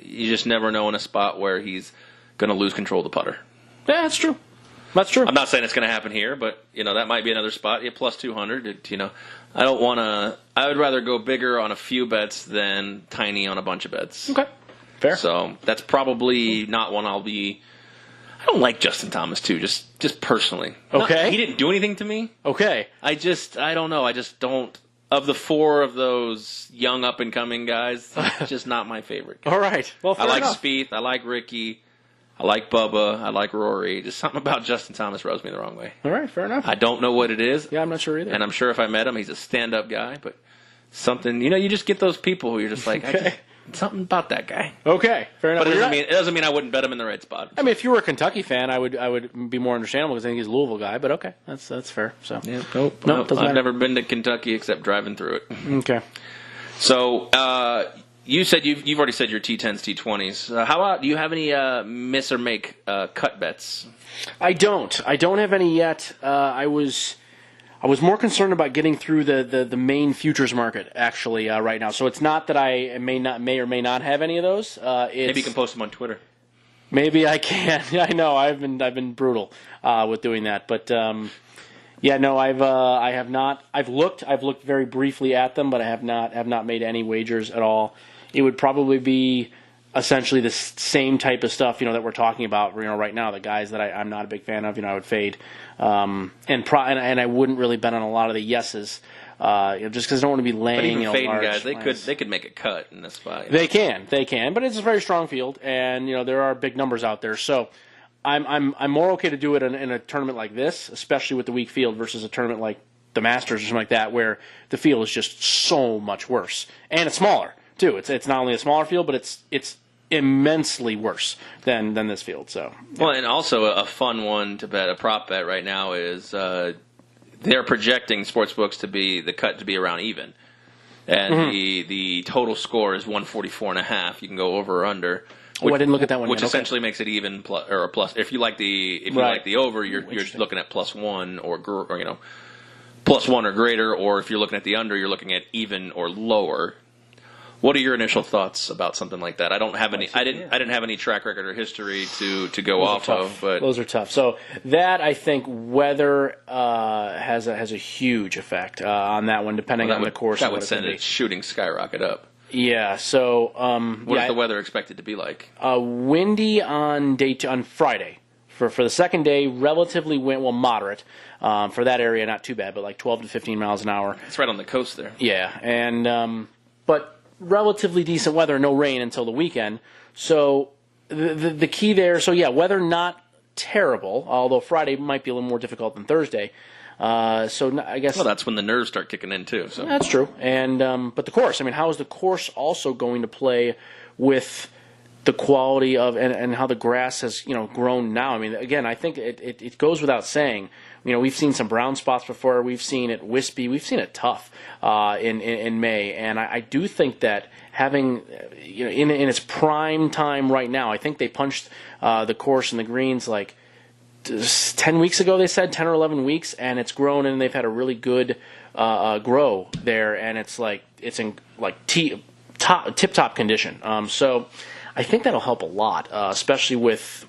You just never know in a spot where he's going to lose control of the putter. Yeah, that's true. That's true. I'm not saying it's going to happen here, but that might be another spot. Yeah, plus 200. I don't want to. I would rather go bigger on a few bets than tiny on a bunch of bets. Okay, fair. So that's probably not one I'll be. I don't like Justin Thomas too, just personally. Okay. He didn't do anything to me. Okay. I don't know. I just don't. Of the 4 of those young up and coming guys, he's just not my favorite guy. All right. Well, fair I like enough. Spieth. I like Ricky. I like Bubba. I like Rory. Just something about Justin Thomas rubs me the wrong way. All right, fair enough. I don't know what it is. Yeah, I'm not sure either. And I'm sure if I met him, he's a stand-up guy. But something, you just get those people who you're just like, something about that guy. Okay, fair enough. But it doesn't mean I wouldn't bet him in the right spot. I mean, if you were a Kentucky fan, I would be more understandable because I think he's a Louisville guy. But okay, that's fair. So Yeah, nope, doesn't I've matter. never been to Kentucky except driving through it. Okay. So you said you've already said your T10s, T20s. How about, do you have any miss or make cut bets? I don't have any yet. I was more concerned about getting through the main futures market actually right now. So it's not that I may or may not have any of those. Maybe you can post them on Twitter. Maybe I can. Yeah, I know. I've been brutal with doing that, but I have not. I've looked very briefly at them, but I have not made any wagers at all. It would probably be essentially the same type of stuff, that we're talking about, right now. The guys that I'm not a big fan of, I would fade, and I wouldn't really bet on a lot of the yeses, just because I don't want to be laying. But even fading large guys, lines. they could make a cut in this spot. They can, but it's a very strong field, and there are big numbers out there. So I'm more okay to do it in a tournament like this, especially with the weak field, versus a tournament like the Masters or something like that, where the field is just so much worse, and it's smaller too. It's not only a smaller field, but it's immensely worse than this field. So well, and also a fun one to bet, a prop bet right now is they're projecting sportsbooks the cut to be around even, and the total score is 144.5. You can go over or under. I didn't look at that one. Which yet. essentially makes it even or a plus. If you like the over, you're looking at +1 or +1 or greater. Or if you're looking at the under, you're looking at even or lower. What are your initial thoughts about something like that? I don't have any. I didn't have any track record or history to go off of. But those are tough. So that, I think, weather has a huge effect on that one, depending on the course. That would send it shooting skyrocket up. Yeah. So what is the weather expected to be like? Windy on on Friday. For the second day, relatively moderate. For that area, not too bad, but like 12 to 15 miles an hour. It's right on the coast there. Yeah, and but relatively decent weather, no rain until the weekend. So the key there, weather not terrible, although Friday might be a little more difficult than Thursday. So I guess that's when the nerves start kicking in too. So that's true. And but the course, how is the course also going to play with the quality of and how the grass has grown now? Again, I think it goes without saying. We've seen some brown spots before. We've seen it wispy. We've seen it tough in May, and I do think that having in its prime time right now, I think they punched the course and the greens like 10 weeks ago. They said 10 or 11 weeks, and it's grown, and they've had a really good grow there, and it's in tip top condition. So I think that'll help a lot, especially with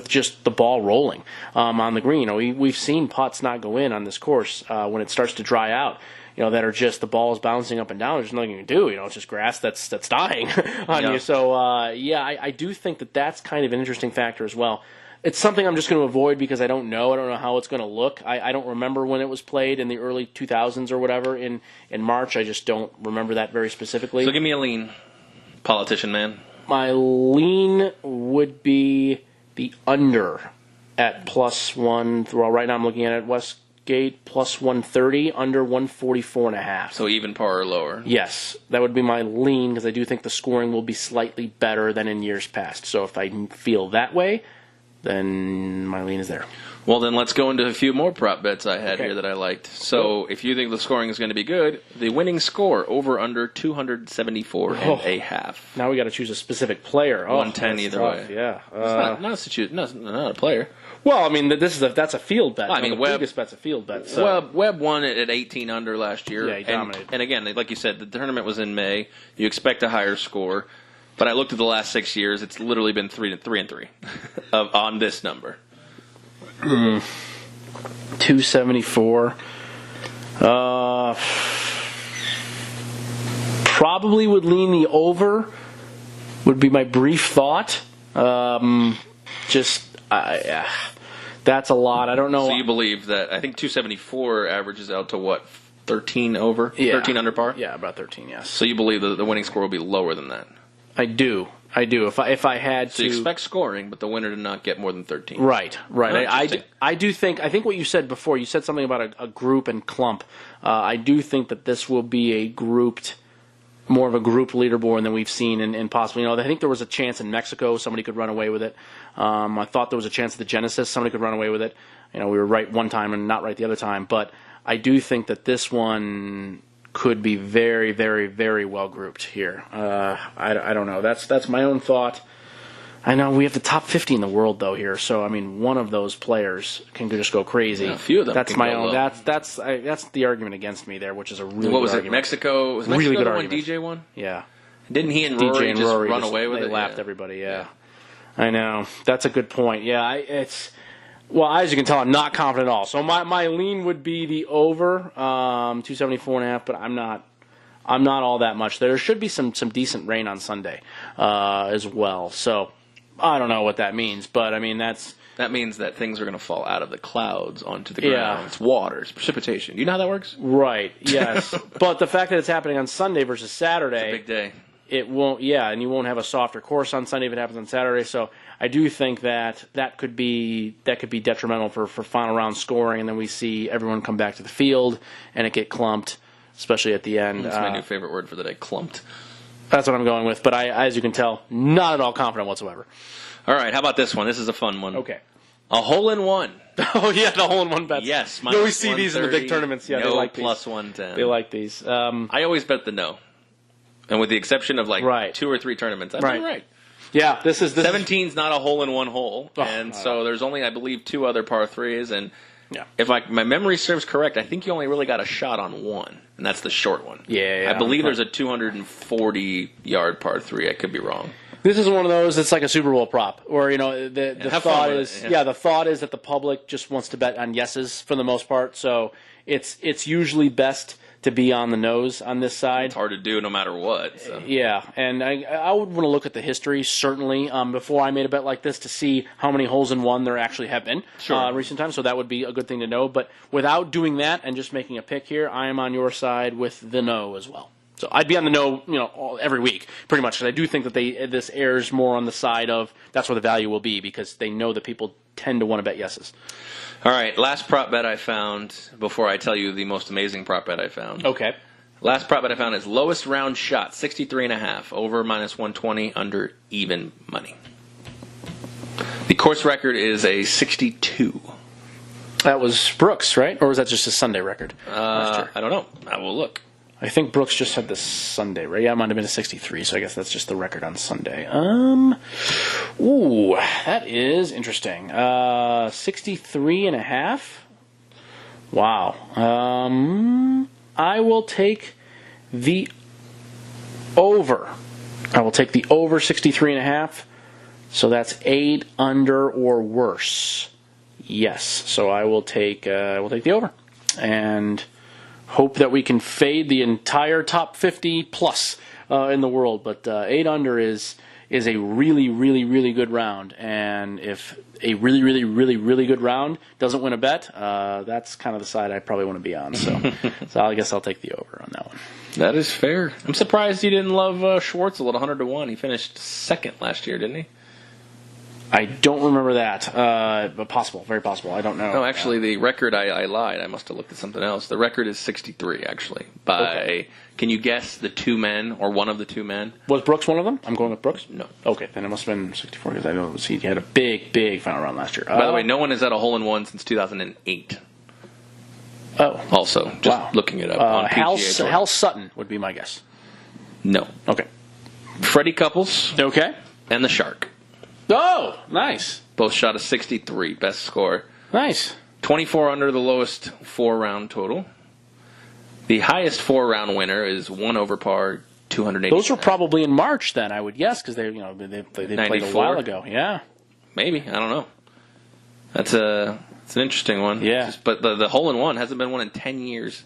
just the ball rolling on the green. You know, we've seen putts not go in on this course when it starts to dry out. You know, that are just the ball is bouncing up and down. There's nothing you can do. You know, it's just grass that's dying on you. So I do think that's kind of an interesting factor as well. It's something I'm just going to avoid because I don't know. I don't know how it's going to look. I don't remember when it was played in the early 2000s or whatever in March. I just don't remember that very specifically. So give me a lean, politician man. My lean would be the under at +1. Well, right now I'm looking at it, Westgate +130, under 144.5. So even par or lower. Yes, that would be my lean because I do think the scoring will be slightly better than in years past. So if I feel that way, then my lean is there. Well, then let's go into a few more prop bets I had Okay. here that I liked. So if you think the scoring is going to be good, the winning score over under 274 and a half. Now we got to choose a specific player. 110 that's either tough. way. Yeah. Not a player. Well, I mean, that's a field bet. I mean, the Webb- biggest bet's a field bet. So. Webb won it at 18 under last year. Yeah, he dominated. And again, like you said, the tournament was in May. You expect a higher score. But I looked at the last 6 years. It's literally been 3 and 3 on this number. 274. Probably would lean the over. Would be my brief thought. That's a lot. I don't know. So you believe that? I think 274 averages out to what? 13 over? Yeah. 13 under par? Yeah, about 13. Yes. So you believe that the winning score will be lower than that? I do. If I had So to. you expect scoring, but the winner to not get more than 13. Right. Interesting. I do think. I think what you said before. You said something about a group and clump. I do think that this will be more of a grouped leaderboard than we've seen, and possibly. You know, I think there was a chance in Mexico somebody could run away with it. I thought there was a chance at the Genesis somebody could run away with it. You know, we were right one time and not right the other time, but I do think that this one could be very, very, very well grouped here. I don't know. That's my own thought. I know we have the top 50 in the world though here, so I mean one of those players can just go crazy. Yeah, a few of them. That's can my go own. low. That's the argument against me there, which is a really What was good it? argument. Mexico? Was Mexico Really good the one argument. DJ won? Yeah. Didn't he and DJ Rory and just Rory run away with they it? lapped Yeah. everybody. Yeah. I know. That's a good point. Yeah. Well, as you can tell, I'm not confident at all. So my lean would be the over 274.5, but I'm not all that much. There should be some decent rain on Sunday as well. So I don't know what that means, but I mean That means that things are going to fall out of the clouds onto the ground. Yeah. It's water. It's precipitation. Do you know how that works? right. Yes, but the fact that it's happening on Sunday versus Saturday, Big day. it won't. Yeah, and you won't have a softer course on Sunday if it happens on Saturday. So I do think that could be detrimental for final round scoring, and then we see everyone come back to the field and it get clumped, especially at the end. That's my new favorite word for the day, clumped. That's what I'm going with. But as you can tell, not at all confident whatsoever. All right, how about this one? This is a fun one. Okay. A hole-in-one. Oh yeah, the hole-in-one bets. Yes. You always see these in the big tournaments. Yeah, no, they like plus these. 110. They like these. I always bet the no. And with the exception of Right. 2 or 3 tournaments, that's Right. all right. Yeah, this is 17's not a hole-in-one hole. Oh, and so there's only, I believe, 2 other par 3s. And Yeah. if my memory serves correct, I think you only really got a shot on one. And that's the short one. Yeah. I believe there's a 240-yard par 3. I could be wrong. This is one of those. It's like a Super Bowl prop, where the have fun thought with is it, yeah. the thought is that the public just wants to bet on yeses for the most part. So it's usually best to be on the nose on this side. It's hard to do no matter what. So. Yeah, and I would want to look at the history, certainly, before I made a bet like this to see how many holes in one there actually have been in recent times, so that would be a good thing to know. But without doing that and just making a pick here, I am on your side with the no as well. So I'd be on the no, every week, pretty much, because I do think that this airs more on the side of that's where the value will be, because they know that people tend to want to bet yeses. All right, last prop bet I found before I tell you the most amazing prop bet I found. Okay. Last prop bet I found is lowest round shot, 63.5, over -120, under even money. The course record is a 62. That was Brooks, right? Or was that just a Sunday record? I don't know. I will look. I think Brooks just had the Sunday, right? Yeah, it might have been a 63, so I guess that's just the record on Sunday. Ooh, that is interesting. 63.5? Wow. I will take the over I will take the over 63.5. So that's 8 under or worse. Yes. So I will take the over and hope that we can fade the entire top 50 plus in the world. But 8 under is a really, really, really good round. And if a really, really, really, really good round doesn't win a bet, that's kind of the side I probably want to be on. So, I guess I'll take the over on that one. That is fair. I'm surprised you didn't love Schwartzel at 100-1. He finished second last year, didn't he? I don't remember that. But possible, very possible. I don't know. No, actually, the record, I lied. I must have looked at something else. The record is 63, actually. Can you guess the two men or one of the two men? Was Brooks one of them? I'm going with Brooks? No. Okay, then it must have been 64 because I know he had a big, big final round last year. By the way, no one has had a hole-in-one since 2008. Oh. Also, just looking it up on PGA Tour. Hal Sutton would be my guess. No. Okay. Freddie Couples. Okay. And the Shark. Oh, nice. Both shot a 63, best score. Nice. 24 under the lowest 4-round total. The highest 4-round winner is 1 over par, 280. Those were probably in March then, I would guess, because they played a while ago. Yeah. Maybe, I don't know. It's an interesting one. Yeah. But the hole-in-one hasn't been one in 10 years.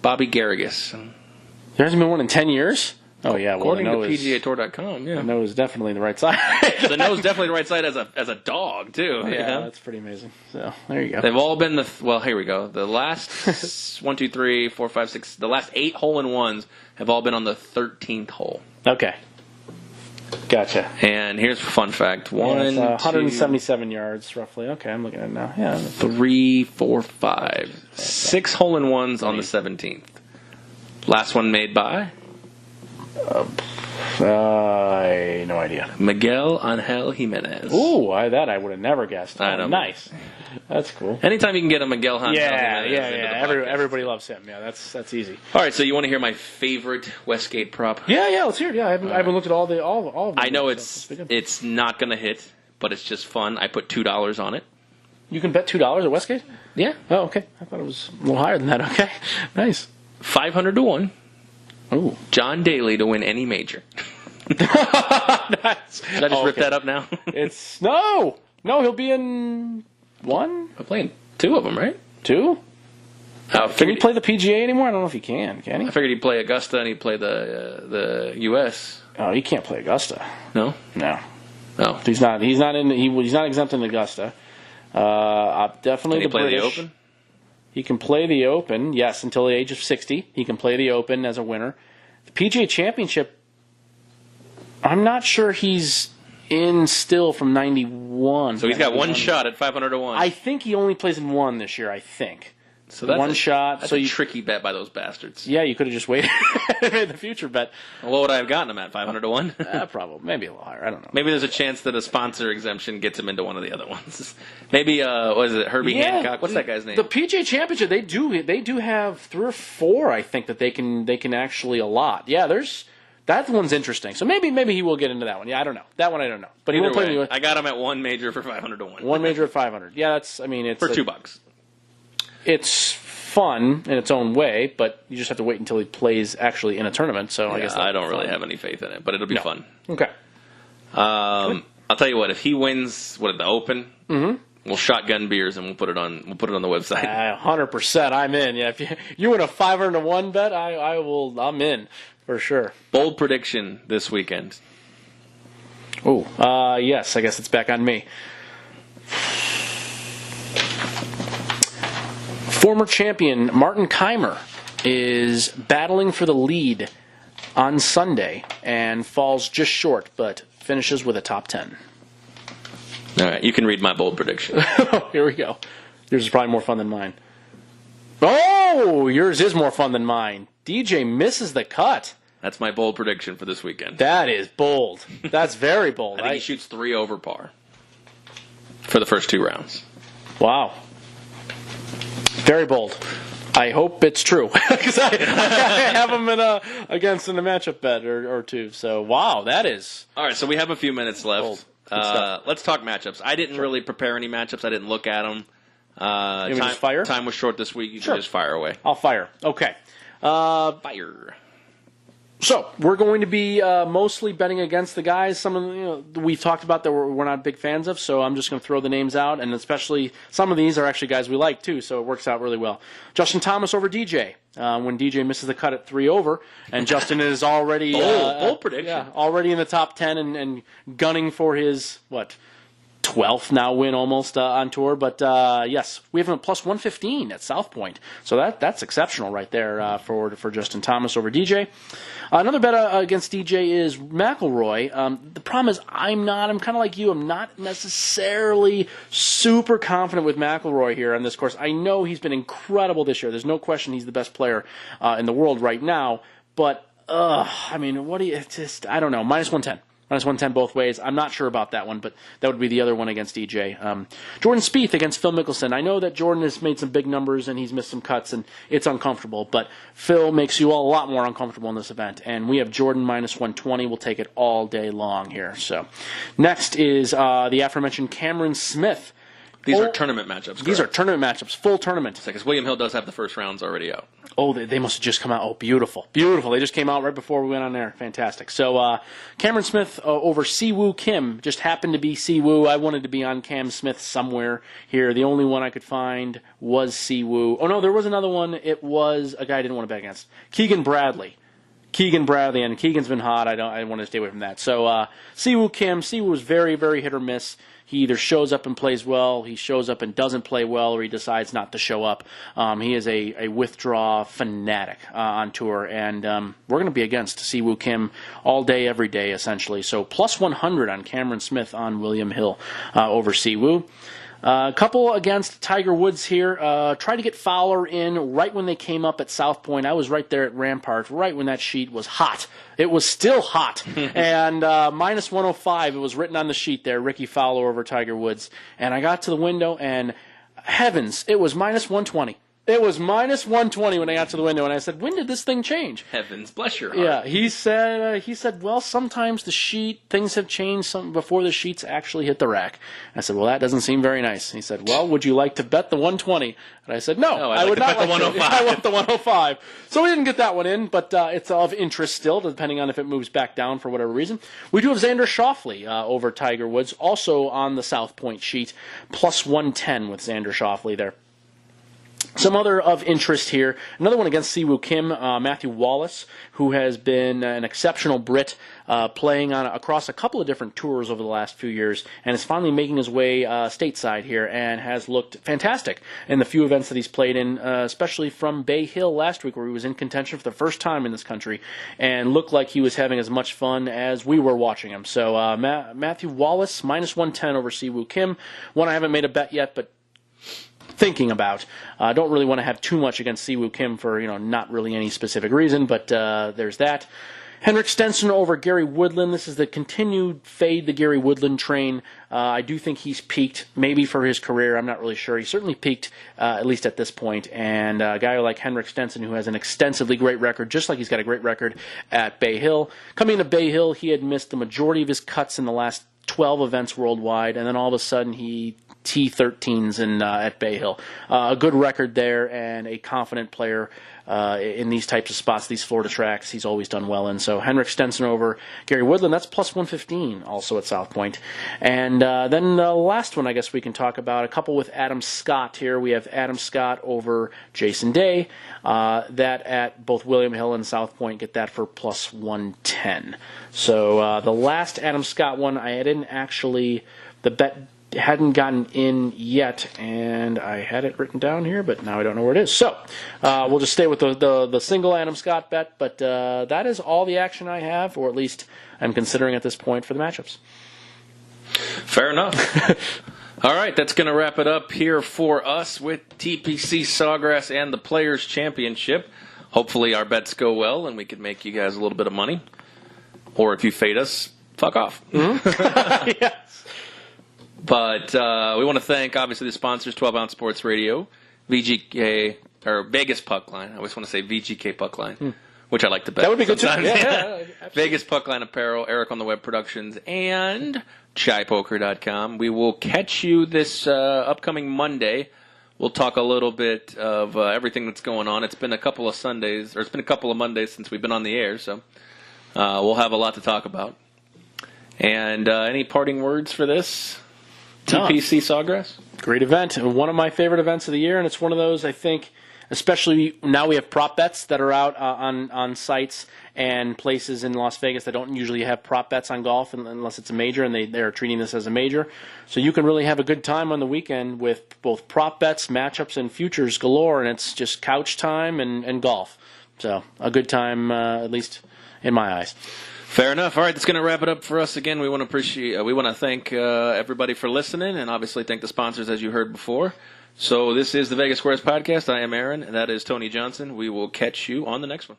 Bobby Garrigus. There hasn't been one in 10 years? Oh, yeah. Well, according to PGAtour.com, yeah. The nose is definitely the right side. The nose is definitely the right side as a dog, too. Yeah, that's pretty amazing. So, there you go. They've all been here we go. The last 1, 2, 3, 4, 5, 6, the last 8 hole-in-ones have all been on the 13th hole. Okay. Gotcha. And here's a fun fact. 177 yards, roughly. Okay, I'm looking at it now. Yeah. 3, 4, 5. 6 hole-in-ones on the 17th. Last one made by? No idea. Miguel Angel Jimenez. Ooh, that I would have never guessed. I know. Nice. That's cool. Anytime you can get a Miguel Angel Jimenez. Yeah. Everybody loves him. Yeah, that's easy. All right, so you want to hear my favorite Westgate prop? Yeah. Let's hear it. Yeah, I haven't looked at all of them. I know it's not going to hit, but it's just fun. I put $2 on it. You can bet $2 at Westgate? Yeah. Oh, okay. I thought it was a little higher than that. Okay. Nice. 500-1. Ooh. John Daly to win any major. Nice. Should I just rip that up now? It's no, he'll be in one. I'm playing 2 of them, right? 2? Can he play the PGA anymore? I don't know if he can. Can he? I figured he'd play Augusta and he'd play the U.S. Oh, he can't play Augusta. No. Oh, he's not exempt in Augusta. Definitely Can he the play British. the Open? He can play the Open, yes, until the age of 60. He can play the Open as a winner. The PGA Championship, I'm not sure he's in still from 91. So he's got one shot at 500-1. I think he only plays in one this year, I think. So that's one shot. That's a tricky bet by those bastards. Yeah, you could have just waited and made the future bet. Well, what would I have gotten him at, 500-1? Probably. Maybe a little higher. I don't know. Maybe there's a chance that a sponsor exemption gets him into one of the other ones. Maybe, what is it, Herbie Hancock? What's that guy's name? The PGA Championship, they do have 3 or 4, I think, that they can actually allot. Yeah, that one's interesting. So maybe he will get into that one. Yeah, I don't know. That one I don't know. But he won't play the. I got him at one major for 500-1. One major at 500. Yeah, it's for $2. It's fun in its own way, but you just have to wait until he plays actually in a tournament. So I guess I don't really have any faith in it, but it'll be fun. Okay. I'll tell you what. If he wins, the Open? Mm-hmm. We'll shotgun beers and we'll put it on the website. 100%. I'm in. Yeah, if you win a 500-1 bet, I'm in for sure. Bold prediction this weekend. Oh, yes. I guess it's back on me. Former champion Martin Keimer is battling for the lead on Sunday and falls just short, but finishes with a top 10. All right, you can read my bold prediction. Here we go. Yours is probably more fun than mine. Oh, yours is more fun than mine. DJ misses the cut. That's my bold prediction for this weekend. That is bold. That's very bold. I think he shoots 3 over par for the first 2 rounds. Wow. Very bold. I hope it's true because I have him against in a matchup bet or 2. So wow, that is all right. So we have a few minutes left. Let's talk matchups. I didn't really prepare any matchups. I didn't look at them. Just fire? Time was short this week. You can just fire away. I'll fire. Okay. Fire. So we're going to be mostly betting against the guys. Some of them, we've talked about that we're not big fans of. So I'm just going to throw the names out, and especially some of these are actually guys we like too. So it works out really well. Justin Thomas over DJ. When DJ misses the cut at 3 over, and Justin is already bold prediction. Yeah, already in the top 10 and gunning for his 12th now win almost on tour. But yes, we have him at plus 115 at South Point. So that's exceptional right there for Justin Thomas over DJ. Another bet against DJ is McIlroy. The problem is I'm kind of like you. I'm not necessarily super confident with McIlroy here on this course. I know he's been incredible this year. There's no question he's the best player in the world right now. But, I don't know. Minus 110. Minus 110 both ways. I'm not sure about that one, but that would be the other one against DJ. Jordan Spieth against Phil Mickelson. I know that Jordan has made some big numbers and he's missed some cuts and it's uncomfortable, but Phil makes you all a lot more uncomfortable in this event. And we have Jordan minus 120. We'll take it all day long here. So next is the aforementioned Cameron Smith. These are tournament matchups. These are tournament matchups, full tournament. Because William Hill does have the first rounds already out. Oh, they must have just come out. Oh, beautiful. Beautiful. They just came out right before we went on there. Fantastic. So Cameron Smith over Siwoo Kim. Just happened to be Siwoo. I wanted to be on Cam Smith somewhere here. The only one I could find was Siwoo. Oh, no, there was another one. It was a guy I didn't want to bet against. Keegan Bradley, and Keegan's been hot. I want to stay away from that. So Siwoo Kim. Siwoo was very, very hit or miss. He either shows up and plays well, he shows up and doesn't play well, or he decides not to show up. He is a withdraw fanatic on tour, and we're going to be against Siwoo Kim all day, every day, essentially. So plus 100 on Cameron Smith on William Hill over Siwoo. A couple against Tiger Woods here. Tried to get Fowler in right when they came up at South Point. I was right there at Rampart, right when that sheet was hot. It was still hot. And minus 105, it was written on the sheet there, Ricky Fowler over Tiger Woods. And I got to the window, and heavens, it was minus 120. It was minus 120 when I got to the window, and I said, when did this thing change? Heavens, bless your heart. Yeah, he said, well, sometimes the sheet, things have changed before the sheets actually hit the rack. I said, well, that doesn't seem very nice. He said, well, would you like to bet the 120? And I said, no, I would not like the 105. I want the 105. So we didn't get that one in, but it's of interest still, depending on if it moves back down for whatever reason. We do have Xander Schauffele over Tiger Woods, also on the South Point sheet, plus 110 with Xander Schauffele there. Some other of interest here, another one against Siwoo Kim, Matthew Wallace, who has been an exceptional Brit, playing across a couple of different tours over the last few years, and is finally making his way stateside here, and has looked fantastic in the few events that he's played in, especially from Bay Hill last week, where he was in contention for the first time in this country, and looked like he was having as much fun as we were watching him. So Matthew Wallace, minus 110 over Siwoo Kim. One I haven't made a bet yet, but thinking about. I don't really want to have too much against Siwoo Kim for not really any specific reason, but there's that. Henrik Stenson over Gary Woodland. This is the continued fade the Gary Woodland train. I do think he's peaked, maybe for his career. I'm not really sure. He certainly peaked, at least at this point. And a guy like Henrik Stenson, who has an extensively great record, just like he's got a great record at Bay Hill. Coming to Bay Hill, he had missed the majority of his cuts in the last 12 events worldwide, and then all of a sudden he T13s at Bay Hill. A good record there, and a confident player in these types of spots, these Florida tracks. He's always done well in. So Henrik Stenson over Gary Woodland, that's plus 115 also at South Point. And then the last one I guess we can talk about, a couple with Adam Scott here. We have Adam Scott over Jason Day. That at both William Hill and South Point, get that for plus 110. So the last Adam Scott one, the bet hadn't gotten in yet, and I had it written down here, but now I don't know where it is. So we'll just stay with the single Adam Scott bet, but that is all the action I have, or at least I'm considering at this point for the matchups. Fair enough. All right, that's going to wrap it up here for us with TPC Sawgrass and the Players' Championship. Hopefully our bets go well, and we can make you guys a little bit of money. Or if you fade us, fuck off. Mm-hmm. Yes. But we want to thank, obviously, the sponsors, 12-Ounce Sports Radio, VGK, or Vegas Puck Line. I always want to say VGK Puck Line, which I like to bet. That would be good, too. Yeah, Vegas Puck Line Apparel, Eric on the Web Productions, and ChaiPoker.com. We will catch you this upcoming Monday We'll talk a little bit of everything that's going on. It's been a couple of Sundays, or it's been a couple of Mondays since we've been on the air, so we'll have a lot to talk about. And any parting words for this? TPC Sawgrass? Great event. One of my favorite events of the year, and it's one of those, I think, especially now we have prop bets that are out on sites and places in Las Vegas that don't usually have prop bets on golf unless it's a major, and they're treating this as a major. So you can really have a good time on the weekend with both prop bets, matchups, and futures galore, and it's just couch time and golf. So a good time, at least in my eyes. Fair enough. All right, that's going to wrap it up for us again. We want to thank everybody for listening, and obviously thank the sponsors as you heard before. So this is the Vegas Squares Podcast. I am Aaron, and that is Tony Johnson. We will catch you on the next one.